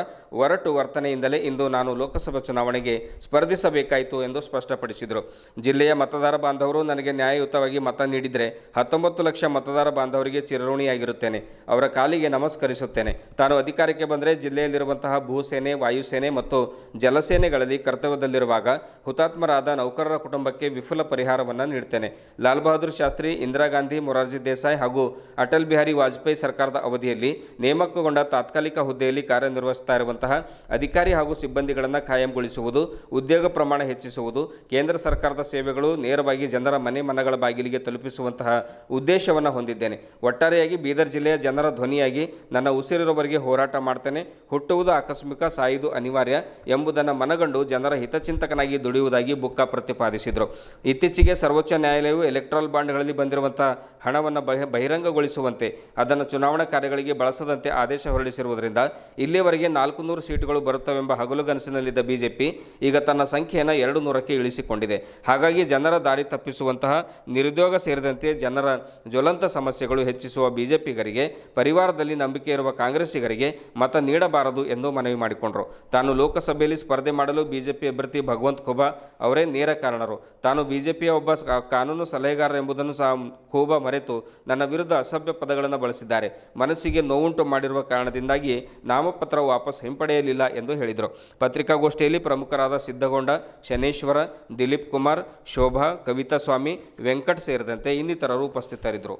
ಒರಟು ವರ್ತನೆಯಿಂದಲೇ ಇಂದು ನಾನು ಲೋಕಸಭಾ ಚುನಾವಣೆಗೆ ಸ್ಪರ್ಧಿಸಬೇಕಾಯಿತು ಎಂದು ಸ್ಪಷ್ಟಪಡಿಸಿದರು. ಜಿಲ್ಲೆಯ ಮತದಾರ ಬಾಂಧವರು ನನಗೆ ನ್ಯಾಯಯುತವಾಗಿ ಮತ ನೀಡಿದರೆ 19 ಲಕ್ಷ ಮತದಾರ ಬಾಂಧವರಿಗೆ ಚಿರಋಣಿಯಾಗಿರುತ್ತೇನೆ. ಅವರ ಕಾಲಿಗೆ ನಮಸ್ಕರಿಸುತ್ತೇನೆ. ತಾನು ಅಧಿಕಾರಕ್ಕೆ ಬಂದರೆ ಜಿಲ್ಲೆಯಲ್ಲಿರುವಂತಹ ಭೂಸೇನೆ, ವಾಯುಸೇನೆ ಮತ್ತು ಜಲಸೇನೆಗಳಲ್ಲಿ ಕರ್ತವ್ಯದಲ್ಲಿರುವಾಗ ಹುತಾತ್ಮರಾದ ನೌಕರರ ಕುಟುಂಬಕ್ಕೆ ವಿಫುಲ ಪರಿಹಾರವನ್ನು ನೀಡುತ್ತೇನೆ. ಲಾಲ್ ಬಹದ್ದೂರ್ ಶಾಸ್ತ್ರಿ, ಇಂದಿರಾ ಗಾಂಧಿ, ಮೊರಾರ್ಜಿ ದೇಸಾಯಿ ಹಾಗೂ ಅಟಲ್ ಬಿಹಾರಿ ವಾಜಪೇಯಿ ಸರ್ಕಾರದ ಅವಧಿಯಲ್ಲಿ ನೇಮಕಗೊಂಡ ತಾತ್ಕಾಲಿಕ ಹುದ್ದೆಯಲ್ಲಿ ಕಾರ್ಯನಿರ್ವಹಿಸ್ತಾ ಇರುವಂತಹ ಅಧಿಕಾರಿ ಹಾಗೂ ಸಿಬ್ಬಂದಿಗಳನ್ನು ಖಾಯಂಗೊಳಿಸುವುದು, ಉದ್ಯೋಗ ಪ್ರಮಾಣ ಹೆಚ್ಚಿಸುವುದು, ಕೇಂದ್ರ ಸರ್ಕಾರದ ಸೇವೆಗಳು ನೇರವಾಗಿ ಜನರ ಮನೆಗಳ ಬಾಗಿಲಿಗೆ ತಲುಪಿಸುವಂತಹ ಉದ್ದೇಶವನ್ನು ಹೊಂದಿದ್ದೇನೆ. ಒಟ್ಟಾರೆಯಾಗಿ ಬೀದರ್ ಜಿಲ್ಲೆಯ ಜನರ ಧ್ವನಿಯಾಗಿ ನನ್ನ ಉಸಿರಿರುವವರೆಗೆ ಹೋರಾಟ ಮಾಡ್ತೇನೆ. ಹುಟ್ಟುವುದು ಆಕಸ್ಮಿಕ, ಸಾಯುವುದು ಅನಿವಾರ್ಯ ಎಂಬುದನ್ನು ಮನಗಂಡು ಜನರ ಹಿತಚಿಂತಕನಾಗಿ ದುಡಿಯುವುದಾಗಿ ಬುಕ್ಕಾ ಪ್ರತಿಪಾದಿಸಿದರು. ಇತ್ತೀಚೆಗೆ ಸರ್ವೋಚ್ಚ ನ್ಯಾಯಾಲಯವು ಎಲೆಕ್ಟ್ರಲ್ ಬಾಂಡ್ಗಳಲ್ಲಿ ಬಂದಿರುವಂತಹ ಹಣವನ್ನು ಬಹಿರಂಗಗೊಳಿಸುವಂತೆ, ಅದನ್ನು ಚುನಾವಣಾ ಕಾರ್ಯಗಳಿಗೆ ಬಳಸದಂತೆ ಆದೇಶ ಹೊರಡಿಸಿರುವುದರಿಂದ ಇಲ್ಲಿಯವರೆಗೆ 400 ಸೀಟುಗಳು ಬರುತ್ತವೆಂಬ ಹಗಲುಗನಸಿನಲ್ಲಿದ್ದ ಬಿಜೆಪಿ ಈಗ ತನ್ನ ಸಂಖ್ಯೆಯನ್ನು 200ಕ್ಕೆ ಇಳಿಸಿಕೊಂಡಿದೆ. ಹಾಗಾಗಿ ಜನರ ದಾರಿ ತಪ್ಪಿಸುವಂತಹ ನಿರುದ್ಯೋಗ ಸೇರಿದಂತೆ ಜನರ ಜ್ವಲಂತ ಸಮಸ್ಯೆಗಳು ಹೆಚ್ಚಿಸುವ ಬಿಜೆಪಿಗರಿಗೆ, ಪರಿವಾರದಲ್ಲಿ ನಂಬಿಕೆ ಇರುವ ಕಾಂಗ್ರೆಸ್ಸಿಗರಿಗೆ ಮತ ನೀಡಬಾರದು ಎಂದು ಮನವಿ ಮಾಡಿಕೊಂಡರು. ತಾನು ಲೋಕಸಭೆಯಲ್ಲಿ ಸ್ಪರ್ಧೆ ಮಾಡಲು ಬಿಜೆಪಿ ಅಭ್ಯರ್ಥಿ ಭಗವಂತ್ ಖೂಬಾ ಅವರೇ ನೇರ ಕಾರಣರು. ತಾನು ಬಿಜೆಪಿಯ ಒಬ್ಬ ಕಾನೂನು ಸಲಹೆಗಾರ ಎಂಬುದನ್ನು ಸಹ ಖೂಬಾ ಮರೆತು ನನ್ನ ವಿರುದ್ಧ ಅಸಭ್ಯ ಪದಗಳನ್ನು ಬಳಸಿದ್ದಾರೆ. ಮನಸ್ಸಿಗೆ ನೋವುಂಟು ಮಾಡಿರುವ ಕಾರಣದಿಂದಾಗಿ ನಾಮಪತ್ರ ವಾಪಸ್ ಹಿಂಪಡೆಯಲಿಲ್ಲ ಎಂದು ಹೇಳಿದರು. ಪತ್ರಿಕಾಗೋಷ್ಠಿಯಲ್ಲಿ ಪ್ರಮುಖರಾದ ಸಿದ್ದಗೊಂಡ, ಶನೇಶ್ವರ, ದಿಲೀಪ್ ಕುಮಾರ್, ಶೋಭಾ, ಕವಿತಾ ಸ್ವಾಮಿ, ವೆಂಕಟ್ ಸೇರಿದಂತೆ ಇನ್ನಿತರರು ಉಪಸ್ಥಿತರಿದ್ದರು.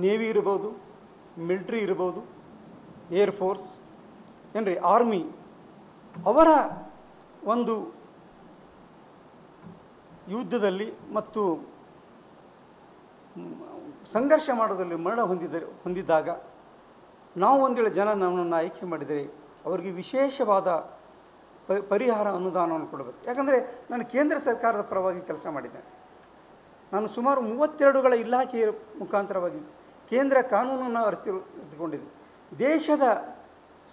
ನೇವಿ ಇರ್ಬೋದು, ಮಿಲಿಟ್ರಿ ಇರ್ಬೋದು, ಏರ್ಫೋರ್ಸ್ ಏನ್ರಿ, ಆರ್ಮಿ, ಅವರ ಒಂದು ಯುದ್ಧದಲ್ಲಿ ಮತ್ತು ಸಂಘರ್ಷ ಮಾಡೋದಲ್ಲಿ ಮರಣ ಹೊಂದಿದ್ದಾಗ ನಾವು ಒಂದೇಳು ಜನ ನಮ್ಮನ್ನು ಆಯ್ಕೆ ಮಾಡಿದರೆ ಅವರಿಗೆ ವಿಶೇಷವಾದ ಪರಿಹಾರ ಅನುದಾನವನ್ನು ಕೊಡಬೇಕು. ಯಾಕಂದರೆ ನಾನು ಕೇಂದ್ರ ಸರ್ಕಾರದ ಪರವಾಗಿ ಕೆಲಸ ಮಾಡಿದ್ದೇನೆ. ನಾನು ಸುಮಾರು 32ಗಳ ಇಲಾಖೆಯ ಮುಖಾಂತರವಾಗಿ ಕೇಂದ್ರ ಕಾನೂನನ್ನು ಅರಿತುಕೊಂಡಿದ್ದೆ. ದೇಶದ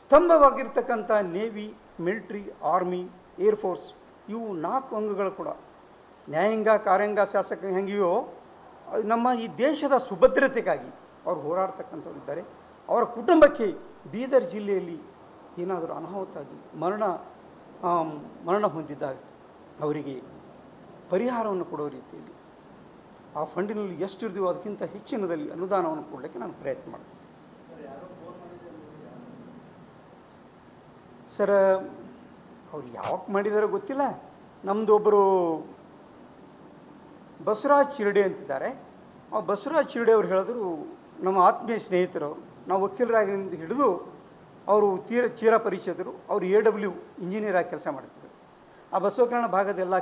ಸ್ತಂಭವಾಗಿರ್ತಕ್ಕಂಥ ನೇವಿ, ಮಿಲಿಟ್ರಿ, ಆರ್ಮಿ, ಏರ್ಫೋರ್ಸ್ ಇವು 4 ಅಂಗಗಳು ಕೂಡ ನ್ಯಾಯಾಂಗ, ಕಾರ್ಯಾಂಗ, ಶಾಸಕ ಹೆಂಗಿವೆಯೋ ನಮ್ಮ ಈ ದೇಶದ ಸುಭದ್ರತೆಗಾಗಿ ಅವರು ಹೋರಾಡ್ತಕ್ಕಂಥವ್ರು ಇದ್ದಾರೆ. ಅವರ ಕುಟುಂಬಕ್ಕೆ ಬೀದರ್ ಜಿಲ್ಲೆಯಲ್ಲಿ ಏನಾದರೂ ಅನಾಹುತ ಆಗಿ ಮರಣ ಹೊಂದಿದ್ದಾಗ ಅವರಿಗೆ ಪರಿಹಾರವನ್ನು ಕೊಡೋ ರೀತಿಯಲ್ಲಿ ಆ ಫಂಡಿನಲ್ಲಿ ಎಷ್ಟು ಇರ್ತೀವೋ ಅದಕ್ಕಿಂತ ಹೆಚ್ಚಿನದಲ್ಲಿ ಅನುದಾನವನ್ನು ಕೊಡಲಿಕ್ಕೆ ನಾನು ಪ್ರಯತ್ನ ಮಾಡ್ತೀನಿ. ಸರ್, ಅವ್ರು ಯಾವಾಗ ಮಾಡಿದಾರೋ ಗೊತ್ತಿಲ್ಲ. ನಮ್ಮದು ಒಬ್ಬರು ಬಸವರಾಜ್ ಚಿರಡೆ ಅಂತಿದ್ದಾರೆ. ಆ ಬಸವರಾಜ್ ಚಿರಡೆ ಅವರು ಹೇಳಿದ್ರು, ನಮ್ಮ ಆತ್ಮೀಯ ಸ್ನೇಹಿತರು, ನಾವು ವಕೀಲರಾಗಿಂದ ಹಿಡಿದು ಅವರು ತೀರ ಪರಿಚಯದರು. ಅವರು AW ಇಂಜಿನಿಯರ್ ಆಗಿ ಕೆಲಸ ಮಾಡ್ತಿದ್ದರು. ಆ ಬಸವಕಲ್ಯಾಣ ಭಾಗದ ಎಲ್ಲ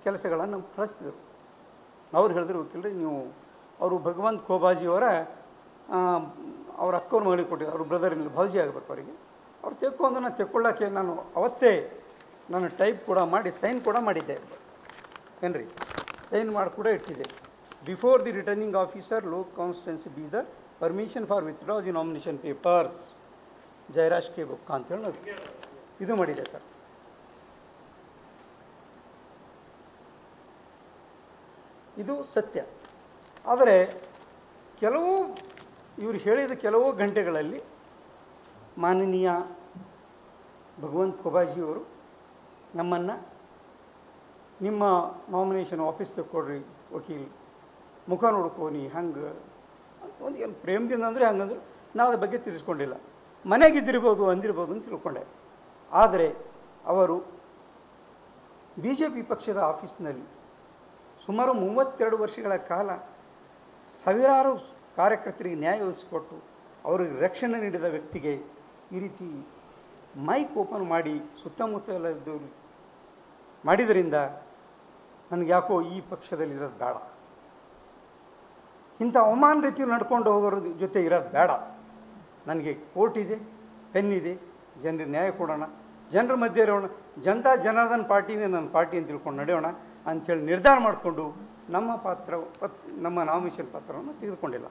ಕೆಲಸಗಳನ್ನು ನಮ್ಗೆ ಕಳಿಸ್ತಿದ್ರು. ಅವ್ರು ಹೇಳಿದ್ರು, ವಕೀಲರು ನೀವು ಅವರು ಭಗವಂತ್ ಖೂಬಾಜಿಯವರ ಅವ್ರ ಅಕ್ಕವ್ರ ಮಗಳಿಗೆ ಕೊಟ್ಟಿದ್ರು. ಅವ್ರ ಬ್ರದರ್ ಇಲ್ಲಿ ಭಾವಜಿ ಆಗಬೇಕು ಅವರಿಗೆ. ಅವ್ರು ತೆಕ್ಕೊಂಡು ನಾನು ತೆಕ್ಕೊಳ್ಳೋಕ್ಕೆ ನಾನು ಅವತ್ತೇ ನಾನು ಟೈಪ್ ಕೂಡ ಮಾಡಿ ಸೈನ್ ಕೂಡ ಮಾಡಿದ್ದೆ ಏನ್ರಿ, ಸೈನ್ ಮಾಡಿ ಕೂಡ ಇಟ್ಟಿದ್ದೆ. Before the returning officer, low constituency Bidar, permission for withdraw the nomination papers, Jayaraj K book ಅಂತೇಳಿ ಇದು ಮಾಡಿದೆ ಸರ್. ಇದು ಸತ್ಯ. ಆದರೆ ಇವರು ಹೇಳಿದ ಕೆಲವು ಗಂಟೆಗಳಲ್ಲಿ ಮಾನನೀಯ ಭಗವಂತ ಖೋಬಾಜಿಯವರು ನಮ್ಮನ್ನು ನಿಮ್ಮ ನಾಮಿನೇಷನ್ ಆಫೀಸ್ ತಗೊಳ್ರಿ ವಕೀಲ್ ಮುಖ ನೋಡ್ಕೋನಿ ಹಂಗೆ ಅಂತ ಒಂದು ಏನು ಪ್ರೇಮದಿಂದ ಅಂದರೆ ಹಂಗಂದ್ರೆ ನಾವು ಅದ್ರ ಬಗ್ಗೆ ತಿಳಿಸ್ಕೊಂಡಿಲ್ಲ. ಮನೆಗಿದ್ದಿರ್ಬೋದು ಅಂದಿರ್ಬೋದು ಅಂತ ತಿಳ್ಕೊಂಡೆ. ಆದರೆ ಅವರು BJP ಪಕ್ಷದ ಆಫೀಸ್ನಲ್ಲಿ ಸುಮಾರು 32 ವರ್ಷಗಳ ಕಾಲ ಸಾವಿರಾರು ಕಾರ್ಯಕರ್ತರಿಗೆ ನ್ಯಾಯ ಒದಗಿಸಿಕೊಟ್ಟು ಅವರಿಗೆ ರಕ್ಷಣೆ ನೀಡಿದ ವ್ಯಕ್ತಿಗೆ ಈ ರೀತಿ ಮೈಕ್ ಓಪನ್ ಮಾಡಿ ಸುತ್ತಮುತ್ತಲದವರು ಮಾಡಿದರಿಂದ ನನಗೆ ಯಾಕೋ ಈ ಪಕ್ಷದಲ್ಲಿ ಇರೋದು ಬೇಡ, ಇಂಥ ಅವಮಾನ ರೀತಿಯಲ್ಲಿ ನಡ್ಕೊಂಡು ಹೋಗೋರ ಜೊತೆ ಇರೋದು ಬೇಡ. ನನಗೆ ಕೋರ್ಟ್ ಇದೆ, ಪೆನ್ ಇದೆ, ಜನರಿಗೆ ನ್ಯಾಯ ಕೊಡೋಣ, ಜನರ ಮಧ್ಯೆ ಇರೋಣ, ಜನತಾ ಜನಾರ್ದನ್ ಪಾರ್ಟಿನೇ ನನ್ನ ಪಾರ್ಟಿ ಅಂತ ತಿಳ್ಕೊಂಡು ನಡೆಯೋಣ ಅಂಥೇಳಿ ನಿರ್ಧಾರ ಮಾಡಿಕೊಂಡು ನಮ್ಮ ನಾಮಿನೇಷನ್ ಪತ್ರವನ್ನು ತೆಗೆದುಕೊಂಡಿಲ್ಲ.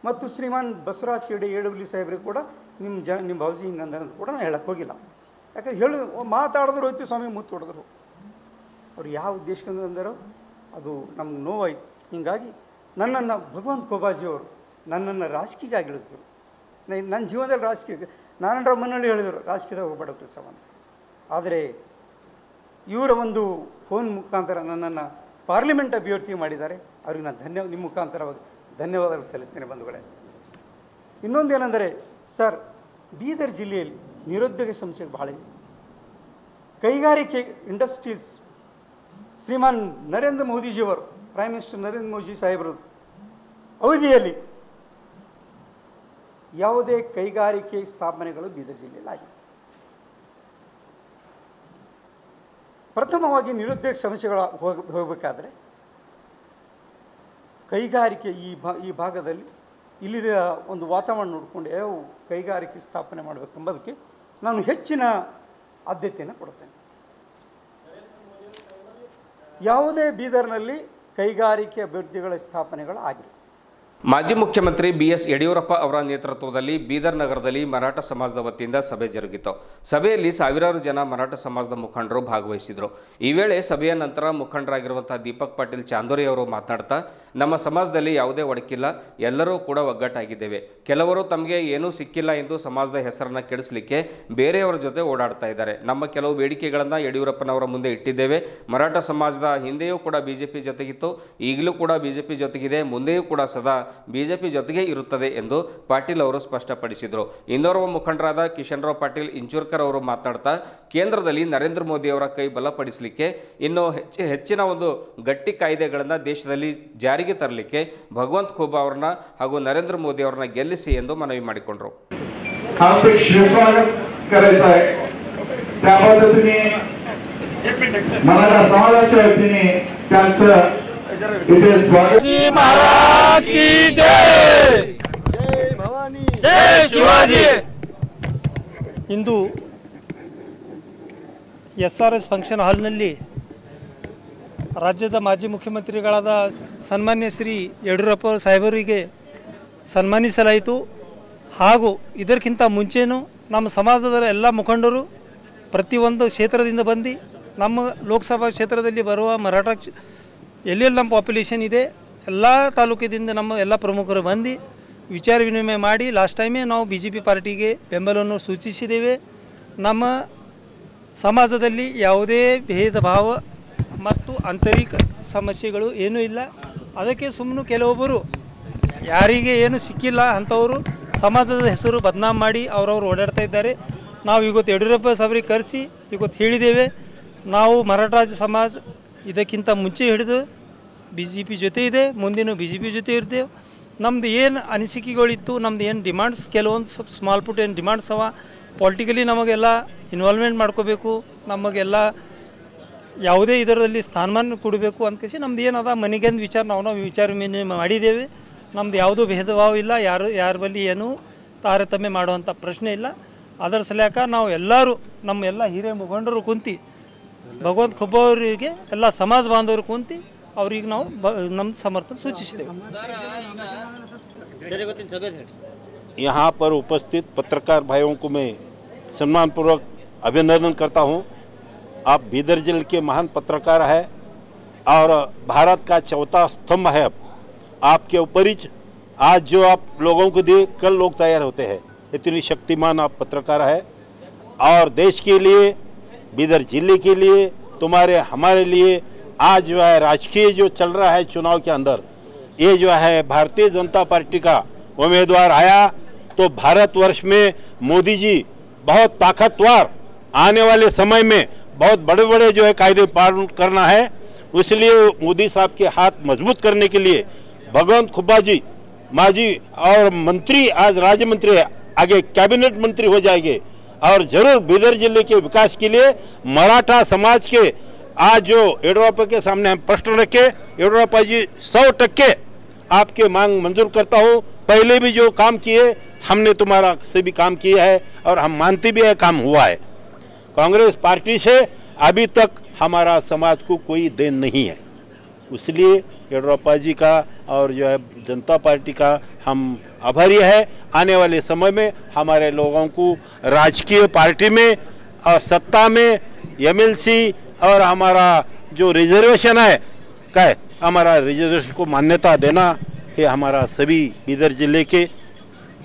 ಮತ್ತು ಶ್ರೀಮಾನ್ ಬಸವರಾಜ್ ಚಿಡೆ AW ಸಾಹೇಬ್ರಿಗೆ ಕೂಡ ನಿಮ್ಮ ಭಾವಜಿ ಹಿಂಗಂದ್ರೆ ಅಂತ ಕೂಡ ನಾನು ಹೇಳಕ್ಕೆ ಹೋಗಿಲ್ಲ. ಯಾಕಂದ್ರೆ ಮಾತಾಡಿದ್ರು ಹೋಯ್ತು, ಸ್ವಾಮಿ ಮುತ್ತು ಹೊಡೆದ್ರು. ಅವ್ರು ಯಾವ ಉದ್ದೇಶಕ್ಕೆ ಅಂದಾರೋ ಅದು ನಮ್ಗೆ ನೋವಾಯಿತು. ಹೀಗಾಗಿ ನನ್ನನ್ನು ಭಗವಂತ ಖೋಬಾಜಿಯವರು ನನ್ನನ್ನು ರಾಜಕೀಯವಾಗಿ ಇಳಿಸಿದ್ರು. ನನ್ನ ಜೀವನದಲ್ಲಿ ರಾಜಕೀಯ ನಾರಾಯಣರಾವ್ ಮನ್ನಳ್ಳಿ ಹೇಳಿದರು ರಾಜಕೀಯದಾಗ ಹೋಗ್ಬೇಡ ಕೆಲಸ ಅಂತ. ಆದರೆ ಇವರ ಒಂದು ಫೋನ್ ಮುಖಾಂತರ ನನ್ನನ್ನು ಪಾರ್ಲಿಮೆಂಟ್ ಅಭ್ಯರ್ಥಿ ಮಾಡಿದ್ದಾರೆ. ಅವ್ರಿಗೆ ನಾನು ನಿಮ್ಮ ಮುಖಾಂತರವಾಗಿ ಧನ್ಯವಾದಗಳು ಸಲ್ಲಿಸ್ತೇನೆ ಬಂಧುಗಳೇ. ಇನ್ನೊಂದೇನೆಂದರೆ ಸರ್, ಬೀದರ್ ಜಿಲ್ಲೆಯಲ್ಲಿ ನಿರುದ್ಯೋಗ ಸಮಸ್ಯೆ ಬಹಳ ಇದೆ. ಕೈಗಾರಿಕೆ ಇಂಡಸ್ಟ್ರೀಸ್ ಶ್ರೀಮಾನ್ ನರೇಂದ್ರ ಮೋದಿಜಿಯವರು, ಪ್ರೈಮ್ ಮಿನಿಸ್ಟರ್ ನರೇಂದ್ರ ಮೋದಿ ಸಾಹೇಬರು ಅವಧಿಯಲ್ಲಿ ಯಾವುದೇ ಕೈಗಾರಿಕೆ ಸ್ಥಾಪನೆಗಳು ಬೀದರ್ ಜಿಲ್ಲೆಯಲ್ಲಿ ಆಗಿವೆ. ಪ್ರಥಮವಾಗಿ ನಿರುದ್ಯೋಗ ಸಮಸ್ಯೆಗಳು ಹೋಗಬೇಕಾದ್ರೆ ಕೈಗಾರಿಕೆ ಈ ಭಾಗದಲ್ಲಿ ಇಲ್ಲಿದ ಒಂದು ವಾತಾವರಣ ನೋಡಿಕೊಂಡು ಯಾವ ಕೈಗಾರಿಕೆ ಸ್ಥಾಪನೆ ಮಾಡಬೇಕೆಂಬುದಕ್ಕೆ ನಾನು ಹೆಚ್ಚಿನ ಆದ್ಯತೆಯನ್ನು ಕೊಡ್ತೇನೆ. ಯಾವುದೇ ಬೀದರ್ನಲ್ಲಿ ಕೈಗಾರಿಕೆ ಅಭಿವೃದ್ಧಿಗಳ ಸ್ಥಾಪನೆಗಳು ಆಗಿವೆ. ಮಾಜಿ ಮುಖ್ಯಮಂತ್ರಿ BS ಯಡಿಯೂರಪ್ಪ ಅವರ ನೇತೃತ್ವದಲ್ಲಿ ಬೀದರ್ ನಗರದಲ್ಲಿ ಮರಾಠ ಸಮಾಜದ ವತಿಯಿಂದ ಸಭೆ ಜರುಗಿತು. ಸಭೆಯಲ್ಲಿ ಸಾವಿರಾರು ಜನ ಮರಾಠ ಸಮಾಜದ ಮುಖಂಡರು ಭಾಗವಹಿಸಿದರು. ಈ ವೇಳೆ ಸಭೆಯ ನಂತರ ಮುಖಂಡರಾಗಿರುವಂತಹ ದೀಪಕ್ ಪಾಟೀಲ್ ಚಾಂದೋರಿ ಅವರು ಮಾತನಾಡ್ತಾ, ನಮ್ಮ ಸಮಾಜದಲ್ಲಿ ಯಾವುದೇ ಒಡಕಿಲ್ಲ, ಎಲ್ಲರೂ ಕೂಡ ಒಗ್ಗಟ್ಟಾಗಿದ್ದೇವೆ. ಕೆಲವರು ತಮಗೆ ಏನೂ ಸಿಕ್ಕಿಲ್ಲ ಎಂದು ಸಮಾಜದ ಹೆಸರನ್ನು ಕೆಡಿಸಲಿಕ್ಕೆ ಬೇರೆಯವರ ಜೊತೆ ಓಡಾಡ್ತಾ ಇದ್ದಾರೆ. ನಮ್ಮ ಕೆಲವು ಬೇಡಿಕೆಗಳನ್ನು ಯಡಿಯೂರಪ್ಪನವರ ಮುಂದೆ ಇಟ್ಟಿದ್ದೇವೆ. ಮರಾಠ ಸಮಾಜದ ಹಿಂದೆಯೂ ಕೂಡ BJP ಜೊತೆಗಿತ್ತು, ಈಗಲೂ ಕೂಡ BJP ಜೊತೆಗಿದೆ, ಮುಂದೆಯೂ ಕೂಡ ಸದಾ BJP ಜೊತೆಗೆ ಇರುತ್ತದೆ ಎಂದು ಪಾಟೀಲ್ ಅವರು ಸ್ಪಷ್ಟಪಡಿಸಿದರು. ಇನ್ನೋರ್ವ ಮುಖಂಡರಾದ ಕಿಶನ್ ರಾವ್ ಪಾಟೀಲ್ ಇಂಚೂರ್ಕರ್ ಅವರು ಮಾತನಾಡ್ತಾ, ಕೇಂದ್ರದಲ್ಲಿ ನರೇಂದ್ರ ಮೋದಿ ಅವರ ಕೈ ಬಲಪಡಿಸಲಿಕ್ಕೆ ಇನ್ನೂ ಹೆಚ್ಚಿನ ಒಂದು ಗಟ್ಟಿ ಕಾಯ್ದೆಗಳನ್ನು ದೇಶದಲ್ಲಿ ಜಾರಿಗೆ ತರಲಿಕ್ಕೆ ಭಗವಂತ ಖೋಬಾ ಅವರನ್ನ ಹಾಗೂ ನರೇಂದ್ರ ಮೋದಿ ಅವರನ್ನ ಗೆಲ್ಲಿಸಿ ಎಂದು ಮನವಿ ಮಾಡಿಕೊಂಡರು. महाराज की जय, जय शिवाजी. ಇಂದು SRS ಫಂಕ್ಷನ್ ಹಾಲ್ನಲ್ಲಿ ರಾಜ್ಯದ ಮಾಜಿ ಮುಖ್ಯಮಂತ್ರಿಗಳಾದ ಸನ್ಮಾನ್ಯ ಶ್ರೀ ಯಡಿಯೂರಪ್ಪ ಸಾಹೇಬರಿಗೆ ಸನ್ಮಾನಿಸಲಾಯಿತು. ಹಾಗೂ ಇದಕ್ಕಿಂತ ಮುಂಚೆನೂ ನಮ್ಮ ಸಮಾಜದ ಎಲ್ಲ ಮುಖಂಡರು ಪ್ರತಿಯೊಂದು ಕ್ಷೇತ್ರದಿಂದ ಬಂದು ನಮ್ಮ ಲೋಕಸಭಾ ಕ್ಷೇತ್ರದಲ್ಲಿ ಬರುವ ಮರಾಠ ಎಲ್ಲೆಲ್ಲಿ ನಮ್ಮ ಪಾಪ್ಯುಲೇಷನ್ ಇದೆ ಎಲ್ಲ ತಾಲೂಕಿನಿಂದ ನಮ್ಮ ಎಲ್ಲ ಪ್ರಮುಖರು ಬಂದು ವಿಚಾರ ವಿನಿಮಯ ಮಾಡಿ ಲಾಸ್ಟ್ ಟೈಮೇ ನಾವು BJP ಪಾರ್ಟಿಗೆ ಬೆಂಬಲವನ್ನು ಸೂಚಿಸಿದ್ದೇವೆ. ನಮ್ಮ ಸಮಾಜದಲ್ಲಿ ಯಾವುದೇ ಭೇದ ಭಾವ ಮತ್ತು ಆಂತರಿಕ ಸಮಸ್ಯೆಗಳು ಏನೂ ಇಲ್ಲ. ಅದಕ್ಕೆ ಸುಮ್ಮನೆ ಕೆಲವೊಬ್ಬರು ಯಾರಿಗೆ ಏನು ಸಿಕ್ಕಿಲ್ಲ ಅಂಥವರು ಸಮಾಜದ ಹೆಸರು ಬದನಾಮ್ ಮಾಡಿ ಅವರವರು ಓಡಾಡ್ತಾ ಇದ್ದಾರೆ. ನಾವು ಇವತ್ತು ಯಡಿಯೂರಪ್ಪ ಸಾಹೇಬರಿಗೆ ಕರೆಸಿ ಇವತ್ತು ಹೇಳಿದ್ದೇವೆ, ನಾವು ಮರಾಠ ಸಮಾಜ ಇದಕ್ಕಿಂತ ಮುಂಚೆ ಹಿಡಿದು BJP ಜೊತೆ ಇದೆ, ಮುಂದಿನ BJP ಜೊತೆ ಇರ್ತೇವೆ. ನಮ್ದು ಏನು ಅನಿಸಿಕೆಗಳಿತ್ತು, ನಮ್ದು ಏನು ಡಿಮಾಂಡ್ಸ್ ಕೆಲವೊಂದು ಸ್ಮಾಲ್ ಪುಟ್ ಏನು ಡಿಮಾಂಡ್ಸ್ ಅವ, ಪೊಲಿಟಿಕಲಿ ನಮಗೆಲ್ಲ ಇನ್ವಾಲ್ವ್ಮೆಂಟ್ ಮಾಡ್ಕೋಬೇಕು, ನಮಗೆಲ್ಲ ಯಾವುದೇ ಇದರಲ್ಲಿ ಸ್ಥಾನಮಾನ ಕೊಡಬೇಕು ಅಂದ್ಕೇಸಿ ನಮ್ದು ಏನದ ಮನೆಗೆಂದು ವಿಚಾರ ನಾವು ವಿಚಾರ ವಿನಿಮಯ ಮಾಡಿದ್ದೇವೆ. ನಮ್ದು ಯಾವುದೂ ಭೇದ ಭಾವ ಇಲ್ಲ, ಯಾರ ಬಳಿ ಏನೂ ತಾರತಮ್ಯ ಮಾಡುವಂಥ ಪ್ರಶ್ನೆ ಇಲ್ಲ. ಅದರ ಸಲಕ ನಾವು ಎಲ್ಲರೂ ನಮ್ಮ ಎಲ್ಲ ಹಿರಿಯ ಮುಖಂಡರು ಕುಂತು ಭಗವಂತ ಖೋಬಾ ಅವರಿಗೆ ಎಲ್ಲ ಸಮಾಜ ಬಾಂಧವರು ಕುಂತು ಅವ್ರಿಗೆ ನಾವು ನಮ್ಮ ಸಮರ್ಥನೆ ಸೂಚಿಸಿದ್ದೇವೆ. यहाँ पर उपस्थित पत्रकार भाइयों को मैं सम्मानपूर्वक अभिनंदन करता हूं। आप बीदर जिले के महान पत्रकार हैं और भारत का चौथा स्तंभ है। आपके ऊपर आज जो आप लोगों को दिए, कल लोग तैयार होते हैं। इतनी शक्तिमान आप पत्रकार है, और देश के लिए, बीदर जिले के लिए, तुम्हारे हमारे लिए आज जो है राजकीय जो चल रहा है चुनाव के अंदर, ये जो है भारतीय जनता पार्टी का उम्मीदवार आया तो भारतवर्ष में मोदी जी बहुत ताकतवर, आने वाले समय में बहुत बड़े बड़े जो है कायदे पालन करना है। इसलिए मोदी साहब के हाथ मजबूत करने के लिए भगवंत खुब्बा जी, मांझी और मंत्री आज राज्य मंत्री है, आगे कैबिनेट मंत्री हो जाएंगे, और जरूर बीदर जिले के विकास के लिए मराठा समाज के आज जो येडियुरप्पा के सामने हम प्रश्न रखे, येडियुरप्पा जी 100% आपके मांग मंजूर करता हूँ। पहले भी जो काम किए हमने तुम्हारा से भी काम किया है और हम मानते भी है काम हुआ है। कांग्रेस पार्टी से अभी तक हमारा समाज को कोई देन नहीं है, इसलिए येडियुरप्पा जी का और जो है जनता पार्टी का हम आभारी है। आने वाले समय में हमारे लोगों को राजकीय पार्टी में और सत्ता में एमएलसी और हमारा जो रिजर्वेशन है क्या हमारा रिजर्वेशन को मान्यता देना, ये हमारा सभी बीदर जिले के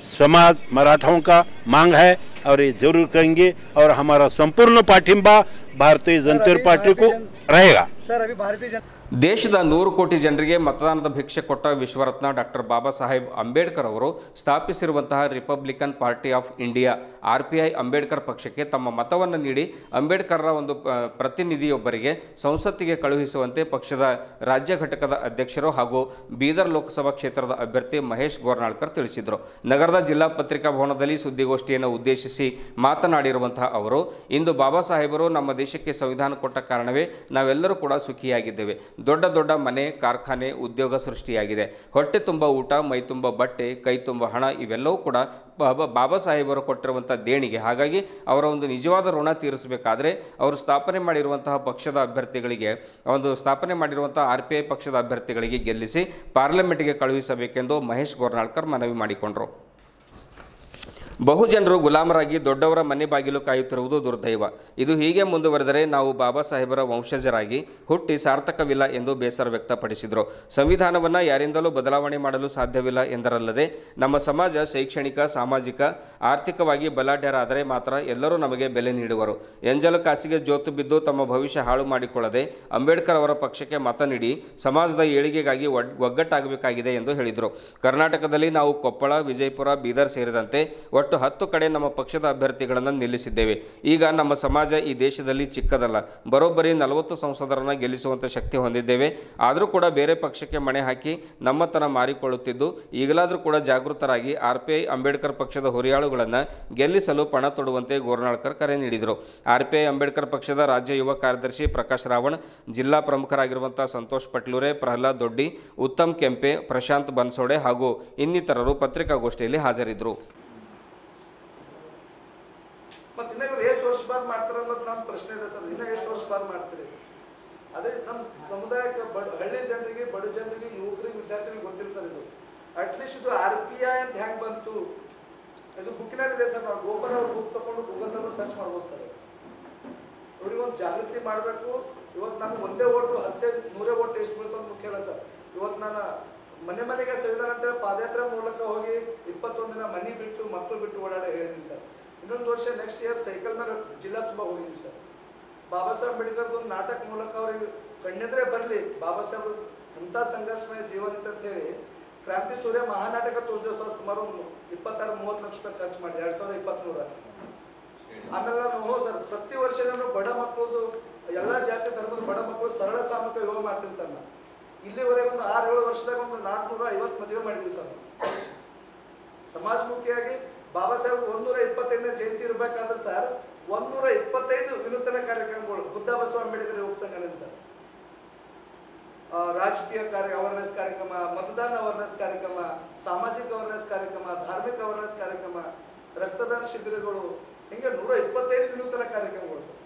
समाज मराठाओं का मांग है और ये जरूर करेंगे, और हमारा संपूर्ण पाठिंबा भारतीय जनता पार्टी को रहेगा। सर अभी भारतीय ದೇಶದ 100 ಕೋಟಿ ಜನರಿಗೆ ಮತದಾನದ ಭಿಕ್ಷೆ ಕೊಟ್ಟ ವಿಶ್ವರತ್ನ ಡಾಕ್ಟರ್ ಬಾಬಾ ಸಾಹೇಬ್ ಅಂಬೇಡ್ಕರ್ ಅವರು ಸ್ಥಾಪಿಸಿರುವಂತಹ Republican Party of India RPI Ambedkar ಪಕ್ಷಕ್ಕೆ ತಮ್ಮ ಮತವನ್ನು ನೀಡಿ ಅಂಬೇಡ್ಕರ್ರ ಒಂದು ಪ್ರತಿನಿಧಿಯೊಬ್ಬರಿಗೆ ಸಂಸತ್ತಿಗೆ ಕಳುಹಿಸುವಂತೆ ಪಕ್ಷದ ರಾಜ್ಯ ಘಟಕದ ಅಧ್ಯಕ್ಷರು ಹಾಗೂ ಬೀದರ್ ಲೋಕಸಭಾ ಕ್ಷೇತ್ರದ ಅಭ್ಯರ್ಥಿ ಮಹೇಶ್ ಗೋರ್ನಾಳ್ಕರ್ ತಿಳಿಸಿದರು. ನಗರದ ಜಿಲ್ಲಾ ಪತ್ರಿಕಾ ಭವನದಲ್ಲಿ ಸುದ್ದಿಗೋಷ್ಠಿಯನ್ನು ಉದ್ದೇಶಿಸಿ ಮಾತನಾಡಿರುವಂತಹ ಅವರು, ಇಂದು ಬಾಬಾ ಸಾಹೇಬರು ನಮ್ಮ ದೇಶಕ್ಕೆ ಸಂವಿಧಾನ ಕೊಟ್ಟ ಕಾರಣವೇ ನಾವೆಲ್ಲರೂ ಕೂಡ ಸುಖಿಯಾಗಿದ್ದೇವೆ. ದೊಡ್ಡ ದೊಡ್ಡ ಮನೆ, ಕಾರ್ಖಾನೆ, ಉದ್ಯೋಗ ಸೃಷ್ಟಿಯಾಗಿದೆ. ಹೊಟ್ಟೆ ತುಂಬ ಊಟ, ಮೈ ತುಂಬ ಬಟ್ಟೆ, ಕೈ ತುಂಬ ಹಣ, ಇವೆಲ್ಲವೂ ಕೂಡ ಬಾಬಾ ಸಾಹೇಬರು ಕೊಟ್ಟಿರುವಂಥ ದೇಣಿಗೆ. ಹಾಗಾಗಿ ಅವರ ಒಂದು ನಿಜವಾದ ಋಣ ತೀರಿಸಬೇಕಾದ್ರೆ ಅವರು ಸ್ಥಾಪನೆ ಮಾಡಿರುವಂತಹ ಪಕ್ಷದ ಅಭ್ಯರ್ಥಿಗಳಿಗೆ, ಒಂದು ಸ್ಥಾಪನೆ ಮಾಡಿರುವಂತಹ RPI ಪಕ್ಷದ ಅಭ್ಯರ್ಥಿಗಳಿಗೆ ಗೆಲ್ಲಿಸಿ ಪಾರ್ಲಿಮೆಂಟ್ಗೆ ಕಳುಹಿಸಬೇಕೆಂದು ಮಹೇಶ್ ಗೋರ್ನಾಳ್ಕರ್ ಮನವಿ ಮಾಡಿಕೊಂಡರು. ಬಹುಜನರು ಗುಲಾಮರಾಗಿ ದೊಡ್ಡವರ ಮನೆ ಬಾಗಿಲು ಕಾಯುತ್ತಿರುವುದು ದುರ್ದೈವ. ಇದು ಹೀಗೆ ಮುಂದುವರೆದರೆ ನಾವು ಬಾಬಾ ಸಾಹೇಬರ ವಂಶಜರಾಗಿ ಹುಟ್ಟಿ ಸಾರ್ಥಕವಿಲ್ಲ ಎಂದು ಬೇಸರ ವ್ಯಕ್ತಪಡಿಸಿದರು. ಸಂವಿಧಾನವನ್ನು ಯಾರಿಂದಲೂ ಬದಲಾವಣೆ ಮಾಡಲು ಸಾಧ್ಯವಿಲ್ಲ ಎಂದರಲ್ಲದೆ ನಮ್ಮ ಸಮಾಜ ಶೈಕ್ಷಣಿಕ, ಸಾಮಾಜಿಕ, ಆರ್ಥಿಕವಾಗಿ ಬಲಾಢ್ಯರಾದರೆ ಮಾತ್ರ ಎಲ್ಲರೂ ನಮಗೆ ಬೆಲೆ ನೀಡುವರು. ಎಂಜಲು ಕಾಸಿಗೆ ಜೋತು ಬಿದ್ದು ತಮ್ಮ ಭವಿಷ್ಯ ಹಾಳು ಮಾಡಿಕೊಳ್ಳದೆ ಅಂಬೇಡ್ಕರ್ ಅವರ ಪಕ್ಷಕ್ಕೆ ಮತ ನೀಡಿ ಸಮಾಜದ ಏಳಿಗೆಗಾಗಿ ಒಗ್ಗಟ್ಟಾಗಬೇಕಾಗಿದೆ ಎಂದು ಹೇಳಿದರು. ಕರ್ನಾಟಕದಲ್ಲಿ ನಾವು ಕೊಪ್ಪಳ, ವಿಜಯಪುರ, ಬೀದರ್ ಸೇರಿದಂತೆ ಒಟ್ಟು 10 ಕಡೆ ನಮ್ಮ ಪಕ್ಷದ ಅಭ್ಯರ್ಥಿಗಳನ್ನು ನಿಲ್ಲಿಸಿದ್ದೇವೆ. ಈಗ ನಮ್ಮ ಸಮಾಜ ಈ ದೇಶದಲ್ಲಿ ಚಿಕ್ಕದಲ್ಲ, ಬರೋಬ್ಬರಿ 40 ಸಂಸದರನ್ನು ಗೆಲ್ಲಿಸುವಂಥ ಶಕ್ತಿ ಹೊಂದಿದ್ದೇವೆ. ಆದರೂ ಕೂಡ ಬೇರೆ ಪಕ್ಷಕ್ಕೆ ಮಣೆ ಹಾಕಿ ನಮ್ಮತನ ಮಾರಿಕೊಳ್ಳುತ್ತಿದ್ದು, ಈಗಲಾದರೂ ಕೂಡ ಜಾಗೃತರಾಗಿ RPI ಅಂಬೇಡ್ಕರ್ ಪಕ್ಷದ ಹುರಿಯಾಳುಗಳನ್ನು ಗೆಲ್ಲಿಸಲು ಪಣ ತೊಡುವಂತೆ ಗೋರ್ನಾಳ್ಕರ್ ಕರೆ ನೀಡಿದರು. RPI ಅಂಬೇಡ್ಕರ್ ಪಕ್ಷದ ರಾಜ್ಯ ಯುವ ಕಾರ್ಯದರ್ಶಿ ಪ್ರಕಾಶ್ ರಾವಣ್, ಜಿಲ್ಲಾ ಪ್ರಮುಖರಾಗಿರುವಂಥ ಸಂತೋಷ್ ಪಟ್ಲೂರೆ, ಪ್ರಹ್ಲಾದ್ ದೊಡ್ಡಿ, ಉತ್ತಮ್ ಕೆಂಪೆ, ಪ್ರಶಾಂತ್ ಬನ್ಸೋಡೆ ಹಾಗೂ ಇನ್ನಿತರರು ಪತ್ರಿಕಾಗೋಷ್ಠಿಯಲ್ಲಿ ಹಾಜರಿದ್ದರು. ಮತ್ತೆ ಇನ್ನ ಇವ್ರು ಎಷ್ಟು ವರ್ಷ ಬಾದ್ ಮಾಡ್ತಾರೆ ಅನ್ನೋದು ನಮ್ಮ ಪ್ರಶ್ನೆ ಇದೆ ಸರ್. ಇನ್ನ ಎಷ್ಟು ವರ್ಷ ಬಾದ್ ಮಾಡ್ತೀರಿ? ಅದೇ ನಮ್ಮ ಸಮುದಾಯಕ್ಕೆ ಹಳ್ಳಿ ಜನರಿಗೆ, ಬಡ ಜನರಿಗೆ, ಯುವಕರಿಗೆ, ವಿದ್ಯಾರ್ಥಿಗಳಿಗೆ ಗೊತ್ತಿಲ್ಲ ಸರ್. ಇದು ಅಟ್ಲೀಸ್ಟ್ ಇದು RPI ಅಂತ ಹೆಂಗೆ ಬಂತು? ಇದು ಬುಕ್ಕಿನಲ್ಲಿದೆ ಸರ್. ನಾವು ಗೋಪಾಲ್ ಅವ್ರ ಬುಕ್ ತಗೊಂಡು ಗೂಗಲ್ದಲ್ಲೂ ಸರ್ಚ್ ಮಾಡ್ಬೋದು ಸರ್. ಇವ್ರಿಗೆ ಒಂದು ಜಾಗೃತಿ ಮಾಡಬೇಕು. ಇವತ್ತು ನಾನು ಒಂದೇ ಓಟು 100 ಓಟು ಎಷ್ಟು ಬೀಳ್ತು ಅಂತ ಮುಖ್ಯ ಅಲ್ಲ ಸರ್. ಇವತ್ತು ನಾನು ಮನೆ ಮನೆಗೆ ಸಂವಿಧಾನ ಅಂತೇಳಿ ಪಾದಯಾತ್ರೆ ಮೂಲಕ ಹೋಗಿ 21 ದಿನ ಮನೆ ಬಿಟ್ಟು, ಮಕ್ಕಳು ಬಿಟ್ಟು ಓಡಾಡ ಹೇಳಿದ್ದೀನಿ ಸರ್. ಇನ್ನೊಂದು ವರ್ಷ ನೆಕ್ಸ್ಟ್ ಇಯರ್ ಸೈಕಲ್ ಮೇಲೆ ಜಿಲ್ಲಾ ತುಂಬ ಹೋಗಿದ್ವಿ ಸರ್. ಬಾಬಾ ಸಾಹೇಬ್ ಅಂಬೇಡ್ಕರ್ದು ಒಂದು ನಾಟಕ ಮೂಲಕ ಅವ್ರಿಗೆ ಕಣ್ಣೆದ್ರೆ ಬರಲಿ ಬಾಬಾ ಸಾಹೇಬ್ ಇಂಥ ಸಂಘರ್ಷಮಯ ಜೀವನ ಅಂತ ಹೇಳಿ ಕ್ರಾಂತಿ ಸೂರ್ಯ ಮಹಾನಾಟಕ ತೋರಿಸಿದೆವು ಸರ್. ಸುಮಾರು 26-30 ಲಕ್ಷ ರೂಪಾಯಿ ಖರ್ಚು ಮಾಡಿ 2023. ಆಮೇಲೆ ನಾನು ಸರ್ ಪ್ರತಿ ವರ್ಷ ನಾನು ಬಡ ಮಕ್ಕಳದು ಎಲ್ಲ ಜಾತಿ ಧರ್ಮದ ಬಡ ಮಕ್ಕಳು ಸರಳ ಸಾಮೂಹಿಕ ವಿವಾಹ ಮಾಡ್ತೀನಿ ಸರ್. ನಾನು ಇಲ್ಲಿವರೆಗೆ ಒಂದು 6-7 ವರ್ಷದಾಗ ಒಂದು 450 ಮದುವೆ ಮಾಡಿದ್ವಿ ಸರ್. ಸಮಾಜಮುಖಿಯಾಗಿ ಬಾಬಾ ಸಾಹೇಬ್ 125ನೇ ಜಯಂತಿ ಇರಬೇಕಾದ್ರೆ ಸರ್ 125 ವಿನೂತನ ಕಾರ್ಯಕ್ರಮಗಳು ಬುದ್ಧ ಬಸವ ಅಂಬೇಡ್ಕರ್ ಯುವಕ ಸಂಘದಿಂದ ಸರ್. ರಾಜಕೀಯ ಅವೇರ್ನೆಸ್ ಕಾರ್ಯಕ್ರಮ, ಮತದಾನ ಅವೇರ್ನೆಸ್ ಕಾರ್ಯಕ್ರಮ, ಸಾಮಾಜಿಕ ಅವೇರ್ನೆಸ್ ಕಾರ್ಯಕ್ರಮ, ಧಾರ್ಮಿಕ ಅವೇರ್ನೆಸ್ ಕಾರ್ಯಕ್ರಮ, ರಕ್ತದಾನ ಶಿಬಿರಗಳು, ಹಿಂಗೆ 125 ವಿನೂತನ ಕಾರ್ಯಕ್ರಮಗಳು ಸರ್.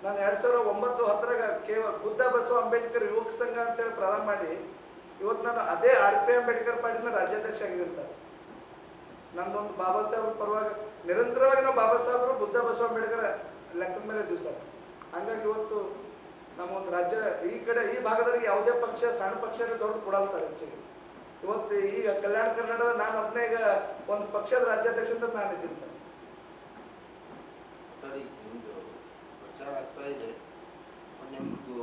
ನಾನು 2009-10 ಕೇವಲ ಬುದ್ಧ ಬಸವ ಅಂಬೇಡ್ಕರ್ ಯುವಕ ಸಂಘ ಅಂತೇಳಿ ಪ್ರಾರಂಭ ಮಾಡಿ ಇವತ್ತು ನಾನು ಅದೇ RPI ಅಂಬೇಡ್ಕರ್ ಪಾರ್ಟಿನ ರಾಜ್ಯಾಧ್ಯಕ್ಷ ಆಗಿದ್ದೀನಿ ಸರ್. ನಮ್ದೊಂದು ಬಾಬಾ ಸಾಹೇಬ್ ಪರವಾಗಿ ನಿರಂತರವಾಗಿ ನಾವು ಬಾಬಾ ಸಾಹೇಬರು, ಬುದ್ಧ ಬಸವ ಅಂಬೇಡ್ಕರ್ ಲೆಕ್ಕದ ಮೇಲೆ ಇದ್ದೀವಿ ಸರ್. ಹಂಗಾಗಿ ಇವತ್ತು ನಮ್ಮ ಒಂದು ರಾಜ್ಯ ಈ ಕಡೆ ಈ ಭಾಗದಲ್ಲಿ ಯಾವುದೇ ಪಕ್ಷ ಸಣ್ಣ ಪಕ್ಷ ದೊಡ್ಡದು ಕೊಡಲ್ಲ ಸರ್. ಹೆಚ್ಚಿಗೆ ಇವತ್ತು ಈಗ ಕಲ್ಯಾಣ ಕರ್ನಾಟಕದ ನಾನು ಒಬ್ಬನೇ ಈಗ ಒಂದು ಪಕ್ಷದ ರಾಜ್ಯಾಧ್ಯಕ್ಷ ಅಂತ ನಾನು ಇದ್ದೀನಿ ಸರ್. ಪ್ರಚಾರ ಆಗ್ತಾ ಇದೆ, ನಿಮ್ಮದು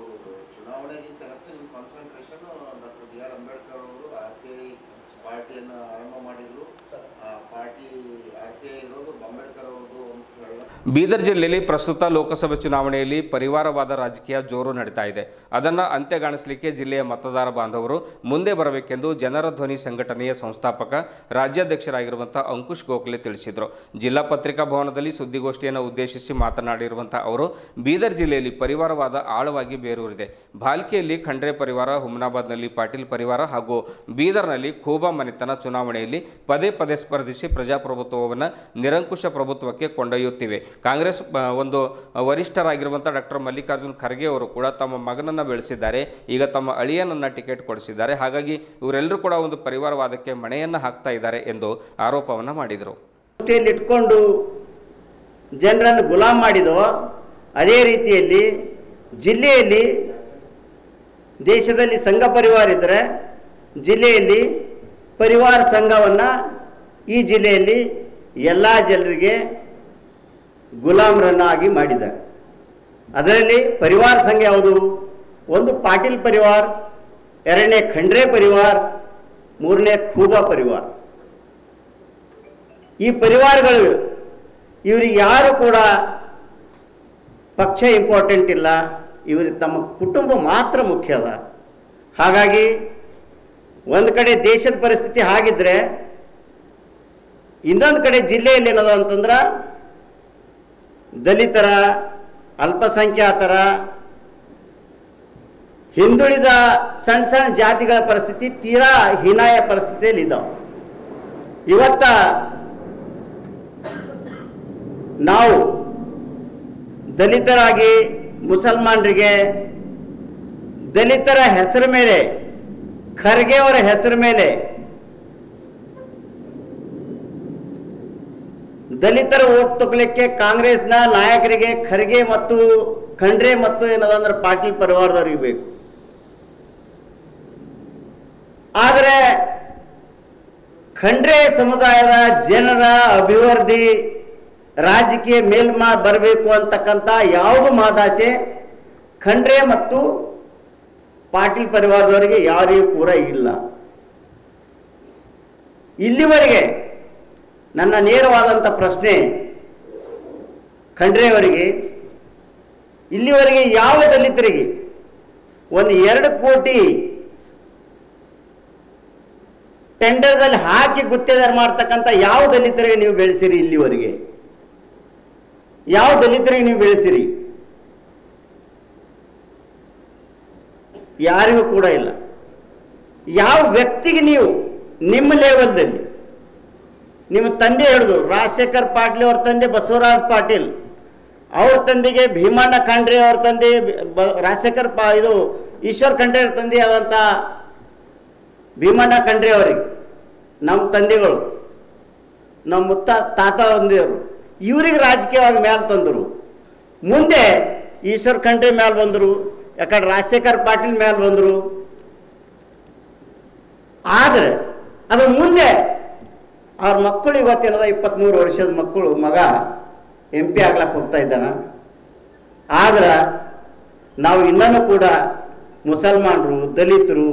ಚುನಾವಣೆಗಿಂತ ಹೆಚ್ಚು ನಿಮ್ಮ ಕಾನ್ಸಂಟ್ರೇಷನ್ ಡಾಕ್ಟರ್ B.R. ಅಂಬೇಡ್ಕರ್ ಅವರು RPI ಪಾರ್ಟಿಯನ್ನು ಆರಂಭ ಮಾಡಿದ್ರು. ಆ ಪಾರ್ಟಿ RPI ಇರೋದು ಅಂಬೇಡ್ಕರ್ ಅವ್ರದ್ದು ಅಂತ ಹೇಳಲ್ಲ. ಬೀದರ್ ಜಿಲ್ಲೆಯಲ್ಲಿ ಪ್ರಸ್ತುತ ಲೋಕಸಭೆ ಚುನಾವಣೆಯಲ್ಲಿ ಪರಿವಾರವಾದ ರಾಜಕೀಯ ಜೋರು ನಡೀತಾ ಇದೆ. ಅದನ್ನು ಅಂತ್ಯಗಾಣಿಸಲಿಕ್ಕೆ ಜಿಲ್ಲೆಯ ಮತದಾರ ಬಾಂಧವರು ಮುಂದೆ ಬರಬೇಕೆಂದು ಜನರ ಧ್ವನಿ ಸಂಘಟನೆಯ ಸಂಸ್ಥಾಪಕ ರಾಜ್ಯಾಧ್ಯಕ್ಷರಾಗಿರುವಂಥ ಅಂಕುಶ್ ಗೋಖಲೆ ತಿಳಿಸಿದರು. ಜಿಲ್ಲಾ ಪತ್ರಿಕಾ ಭವನದಲ್ಲಿ ಸುದ್ದಿಗೋಷ್ಠಿಯನ್ನು ಉದ್ದೇಶಿಸಿ ಮಾತನಾಡಿರುವಂಥ ಅವರು ಬೀದರ್ ಜಿಲ್ಲೆಯಲ್ಲಿ ಪರಿವಾರವಾದ ಆಳವಾಗಿ ಬೇರೂರಿದೆ. ಭಾಲ್ಕಿಯಲ್ಲಿ ಖಂಡ್ರೆ ಪರಿವಾರ, ಹುಮ್ನಾಬಾದ್ನಲ್ಲಿ ಪಾಟೀಲ್ ಪರಿವಾರ ಹಾಗೂ ಬೀದರ್ನಲ್ಲಿ ಖೂಬಾ ಮನೆತನ ಚುನಾವಣೆಯಲ್ಲಿ ಪದೇ ಪದೇ ಸ್ಪರ್ಧಿಸಿ ಪ್ರಜಾಪ್ರಭುತ್ವವನ್ನು ನಿರಂಕುಶ ಪ್ರಭುತ್ವಕ್ಕೆ ಕೊಂಡೊಯ್ಯುತ್ತಿವೆ. ಕಾಂಗ್ರೆಸ್ ಒಂದು ವರಿಷ್ಠರಾಗಿರುವಂಥ ಡಾಕ್ಟರ್ ಮಲ್ಲಿಕಾರ್ಜುನ್ ಖರ್ಗೆ ಅವರು ಕೂಡ ತಮ್ಮ ಮಗನನ್ನು ಬೆಳೆಸಿದ್ದಾರೆ. ಈಗ ತಮ್ಮ ಅಳಿಯನನ್ನು ಟಿಕೆಟ್ ಕೊಡಿಸಿದ್ದಾರೆ. ಹಾಗಾಗಿ ಇವರೆಲ್ಲರೂ ಕೂಡ ಒಂದು ಪರಿವಾರವಾದಕ್ಕೆ ಮಣೆಯನ್ನು ಹಾಕ್ತಾ ಇದ್ದಾರೆ ಎಂದು ಆರೋಪವನ್ನು ಮಾಡಿದರು. ಇಟ್ಕೊಂಡು ಜನರನ್ನು ಗುಲಾಮ್ ಮಾಡಿದೋ ಅದೇ ರೀತಿಯಲ್ಲಿ ಜಿಲ್ಲೆಯಲ್ಲಿ ದೇಶದಲ್ಲಿ ಸಂಘ ಪರಿವಾರ ಇದ್ದರೆ ಜಿಲ್ಲೆಯಲ್ಲಿ ಪರಿವಾರ ಸಂಘವನ್ನು ಈ ಜಿಲ್ಲೆಯಲ್ಲಿ ಎಲ್ಲ ಜನರಿಗೆ ಗುಲಾಮರನ್ನಾಗಿ ಮಾಡಿದ್ದಾರೆ. ಅದರಲ್ಲಿ ಪರಿವಾರ ಸಂಘ ಯಾವುದು? ಒಂದು ಪಾಟೀಲ್ ಪರಿವಾರ, ಎರಡನೇ ಖಂಡ್ರೆ ಪರಿವಾರ, ಮೂರನೇ ಖೂಬಾ ಪರಿವಾರ. ಈ ಪರಿವಾರಗಳು ಇವರಿಗೆ ಯಾರು ಕೂಡ ಪಕ್ಷ ಇಂಪಾರ್ಟೆಂಟ್ ಇಲ್ಲ, ಇವರಿಗೆ ತಮ್ಮ ಕುಟುಂಬ ಮಾತ್ರ ಮುಖ್ಯ ಅದ. ಹಾಗಾಗಿ ಒಂದು ಕಡೆ ದೇಶದ ಪರಿಸ್ಥಿತಿ ಹಾಗಿದ್ರೆ ಇನ್ನೊಂದು ಕಡೆ ಜಿಲ್ಲೆಯಲ್ಲಿ ಏನದ ಅಂತಂದ್ರೆ ದಲಿತರ, ಅಲ್ಪಸಂಖ್ಯಾತರ, ಹಿಂದುಳಿದ ಸಣ್ಣ ಸಣ್ಣ ಜಾತಿಗಳ ಪರಿಸ್ಥಿತಿ ತೀರಾ ಹೀನಾಯ ಪರಿಸ್ಥಿತಿಯಲ್ಲಿ ಇದ್ದಾವೆ. ಇವತ್ತ ನಾವು ದಲಿತರಾಗಿ ಮುಸಲ್ಮಾನರಿಗೆ ದಲಿತರ ಹೆಸರ ಮೇಲೆ, ಖರ್ಗೆ ಅವರ ಹೆಸರ ಮೇಲೆ ದಲಿತರ ಓಟ್ ತಗೊಳ್ಳಿಕ್ಕೆ ಕಾಂಗ್ರೆಸ್ನ ನಾಯಕರಿಗೆ ಖರ್ಗೆ ಮತ್ತು ಖಂಡ್ರೆ ಮತ್ತು ಏನದಂದ್ರೆ ಪಾಟೀಲ್ ಪರಿವಾರದವ್ರಿಗೆ ಬೇಕು. ಆದರೆ ಖಂಡ್ರೆ ಸಮುದಾಯದ ಜನರ ಅಭಿವೃದ್ಧಿ, ರಾಜಕೀಯ ಬರಬೇಕು ಅಂತಕ್ಕಂಥ ಯಾವುದು ಮಾದಾಸೆ ಖಂಡ್ರೆ ಮತ್ತು ಪಾಟೀಲ್ ಪರಿವಾರದವರಿಗೆ ಯಾರಿಗೂ ಕೂಡ ಇಲ್ಲ. ಇಲ್ಲಿವರೆಗೆ ನನ್ನ ನೇರವಾದಂಥ ಪ್ರಶ್ನೆ ಖಂಡ್ರೆಯವರಿಗೆ, ಇಲ್ಲಿವರೆಗೆ ಯಾವ ದಲಿತರಿಗೆ ಒಂದು 2 ಕೋಟಿ ಟೆಂಡರ್ದಲ್ಲಿ ಹಾಕಿ ಗುತ್ತೇದಾರ ಮಾಡ್ತಕ್ಕಂಥ ಯಾವ ದಲಿತರಿಗೆ ನೀವು ಬೆಳೆಸಿರಿ? ಇಲ್ಲಿವರೆಗೆ ಯಾವ ದಲಿತರಿಗೆ ನೀವು ಬೆಳೆಸಿರಿ? ಯಾರಿಗೂ ಕೂಡ ಇಲ್ಲ. ಯಾವ ವ್ಯಕ್ತಿಗೆ ನೀವು ನಿಮ್ಮ ಲೆವೆಲ್ದಲ್ಲಿ, ನಿಮ್ಮ ತಂದೆ ಹಿಡಿದು ರಾಜಶೇಖರ್ ಪಾಟೀಲ್ ಅವ್ರ ತಂದೆ ಬಸವರಾಜ್ ಪಾಟೀಲ್, ಅವ್ರ ತಂದೆಗೆ ಭೀಮಣ್ಣ ಖಂಡ್ರೆ ಅವ್ರ ತಂದೆ ರಾಜಶೇಖರ್ ಇದು ಈಶ್ವರ್ ಖಂಡ್ರೆ ಅವ್ರ ತಂದೆ ಆದಂಥ ಭೀಮಣ್ಣ ಖಂಡ್ರೆ ಅವರಿಗೆ ನಮ್ಮ ತಂದೆಗಳು, ನಮ್ಮ ತಾತ ತಂದೆಯವರು, ಇವ್ರಿಗೆ ರಾಜಕೀಯವಾಗಿ ಮ್ಯಾಲೆ ತಂದರು. ಮುಂದೆ ಈಶ್ವರ್ ಖಂಡ್ರೆ ಮ್ಯಾಲೆ ಬಂದರು, ಯಾಕಂದ್ರೆ ರಾಜಶೇಖರ್ ಪಾಟೀಲ್ ಮ್ಯಾಲೆ ಬಂದರು. ಆದರೆ ಅದು ಮುಂದೆ ಅವ್ರ ಮಕ್ಕಳು ಇವತ್ತೇನದ 23 ವರ್ಷದ ಮಗ MP ಆಗ್ಲಕ್ಕೆ ಹೋಗ್ತಾ ಇದ್ದಾನ. ಆದ್ರೆ ನಾವು ಇನ್ನೂ ಕೂಡ ಮುಸಲ್ಮಾನರು, ದಲಿತರು,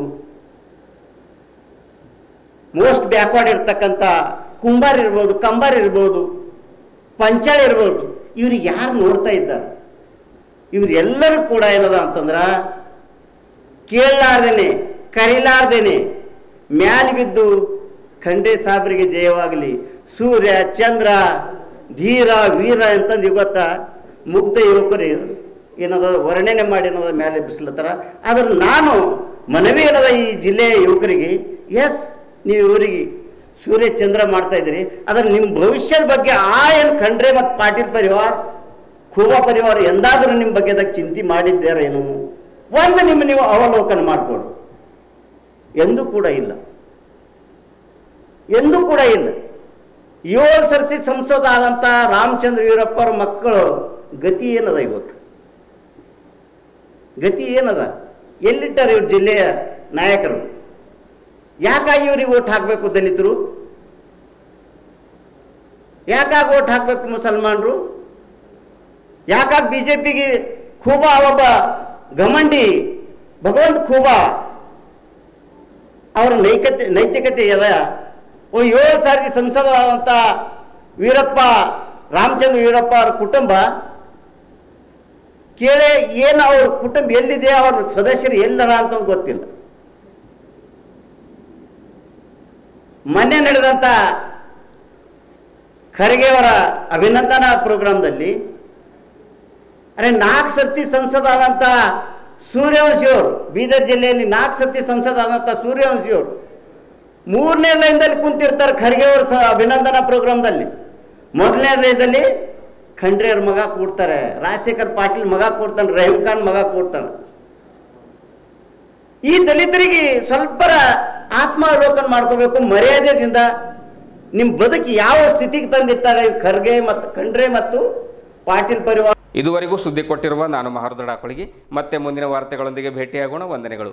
ಮೋಸ್ಟ್ ಬ್ಯಾಕ್ವರ್ಡ್ ಇರ್ತಕ್ಕಂಥ ಕುಂಬಾರ್ ಇರ್ಬೋದು, ಕಂಬಾರ್ ಇರ್ಬೋದು, ಪಂಚಾಳ ಇರ್ಬೋದು, ಇವ್ರಿಗೆ ಯಾರು ನೋಡ್ತಾ ಇದ್ದಾರೆ? ಇವರೆಲ್ಲರೂ ಕೂಡ ಏನದ ಅಂತಂದ್ರೆ ಕೇಳಲಾರ್ದೇನೆ, ಕರೀಲಾರ್ದೇನೆ ಮ್ಯಾಲೆ ಬಿದ್ದು ಖಂಡ್ರೆ ಸಾಬ್ರಿಗೆ ಜಯವಾಗಲಿ, ಸೂರ್ಯ ಚಂದ್ರ ಧೀರ ವೀರ ಅಂತಂದು ಇವತ್ತ ಮುಗ್ಧ ಯುವಕರು ಏನದ ವರ್ಣನೆ ಮಾಡಿ ಏನದ ಮೇಲೆ ಬಿಸ್ಲತ್ತಾರ. ಆದ್ರೆ ನಾನು ಮನವಿ ಏನದ ಈ ಜಿಲ್ಲೆಯ ಯುವಕರಿಗೆ, ಎಸ್ ನೀವು ಇವರಿಗೆ ಸೂರ್ಯ ಚಂದ್ರ ಮಾಡ್ತಾ ಇದ್ದೀರಿ, ಆದರೆ ನಿಮ್ಮ ಭವಿಷ್ಯದ ಬಗ್ಗೆ ಏನು ಖಂಡ್ರೆ ಮತ್ತು ಪಾಟೀಲ್ ಪರಿವಾರ, ಖೂಬಾ ಪರಿವಾರ ಎಂದಾದರೂ ನಿಮ್ಮ ಬಗ್ಗೆದಾಗ ಚಿಂತೆ ಮಾಡಿದ್ದಾರೇನು? ಒಂದು ನೀವು ಅವಲೋಕನ ಮಾಡಿಕೊಡು. ಎಂದೂ ಕೂಡ ಇಲ್ಲ, ಎಂದೂ ಕೂಡ ಇಲ್ಲ. 7 ಸರ್ತಿ ಸಂಸದ ಆದಂಥ ರಾಮಚಂದ್ರ ವೀರಪ್ಪ ಅವ್ರ ಮಕ್ಕಳು ಗತಿ ಏನದ? ಇವತ್ತು ಗತಿ ಏನದ? ಎಲ್ಲಿಟ್ಟಾರೆ ಇವ್ರ ಜಿಲ್ಲೆಯ ನಾಯಕರು? ಯಾಕಾಗಿ ಇವ್ರಿಗೆ ಓಟ್ ಹಾಕಬೇಕು ದಲಿತರು? ಯಾಕಾಗಿ ಓಟ್ ಹಾಕಬೇಕು ಮುಸಲ್ಮಾನರು? ಯಾಕಾಗಿ BJPಗೆ ಖೂಬಾ ಒಬ್ಬ ಗಮಂಡಿ ಭಗವಂತ ಖೂಬಾ ಅವರ ನೈತಿಕತೆ ಅದ. 7 ಸಾರಿ ಸಂಸದರಾದಂಥ ವೀರಪ್ಪ ರಾಮಚಂದ್ರ ವೀರಪ್ಪ ಅವರ ಕುಟುಂಬ ಕೇಳಿ ಏನು ಅವ್ರ ಕುಟುಂಬ ಎಲ್ಲಿದೆ, ಅವ್ರ ಸದಸ್ಯರು ಎಲ್ಲರ ಅಂತ ಗೊತ್ತಿಲ್ಲ. ಮೊನ್ನೆ ನಡೆದಂಥ ಖರ್ಗೆ ಅವರ ಅಭಿನಂದನಾ ಪ್ರೋಗ್ರಾಮ್ದಲ್ಲಿ 4 ಸರ್ತಿ ಸಂಸದಾದಂಥ ಸೂರ್ಯವಂಶಿಯವರು, ಬೀದರ್ ಜಿಲ್ಲೆಯಲ್ಲಿ 4 ಸರ್ತಿ ಸಂಸದಾದಂಥ ಸೂರ್ಯವಂಶಿಯವರು 3ನೇ ಲೈನ್ದಲ್ಲಿ ಕುಂತಿರ್ತಾರೆ ಖರ್ಗೆ ಅವರ ಅಭಿನಂದನಾ ಪ್ರೋಗ್ರಾಮ್ದಲ್ಲಿ. 1ನೇ ಲೈನ್ದಲ್ಲಿ ಖಂಡ್ರೆ ಅವ್ರ ಮಗ ಕೂಡ್ತಾರೆ, ರಾಜಶೇಖರ್ ಪಾಟೀಲ್ ಮಗ ಕೂಡ್ತಾನೆ, ರಹೀಂ ಖಾನ್ ಮಗ ಕೂಡ್ತಾನೆ. ಈ ದಲಿತರಿಗೆ ಸ್ವಲ್ಪ ಆತ್ಮಾವಲೋಕನ ಮಾಡ್ಕೋಬೇಕು. ಮರ್ಯಾದೆಯಿಂದ ನಿಮ್ಮ ಬದುಕಿ ಯಾವ ಸ್ಥಿತಿಗೆ ತಂದಿರ್ತಾರೆ ಖರ್ಗೆ ಮತ್ತು ಖಂಡ್ರೆ ಮತ್ತು ಪಾಟೀಲ್ ಪರಿವಾರ. ಇದುವರೆಗೂ ಸುದ್ದಿ ಕೊಟ್ಟಿರುವ ನಾನು ಮಹರ್ದೊಡ ಆಕಳಿಗೆ ಮತ್ತೆ ಮುಂದಿನ ವಾರ್ತೆಗಳೊಂದಿಗೆ ಭೇಟಿಯಾಗೋಣ. ವಂದನೆಗಳು.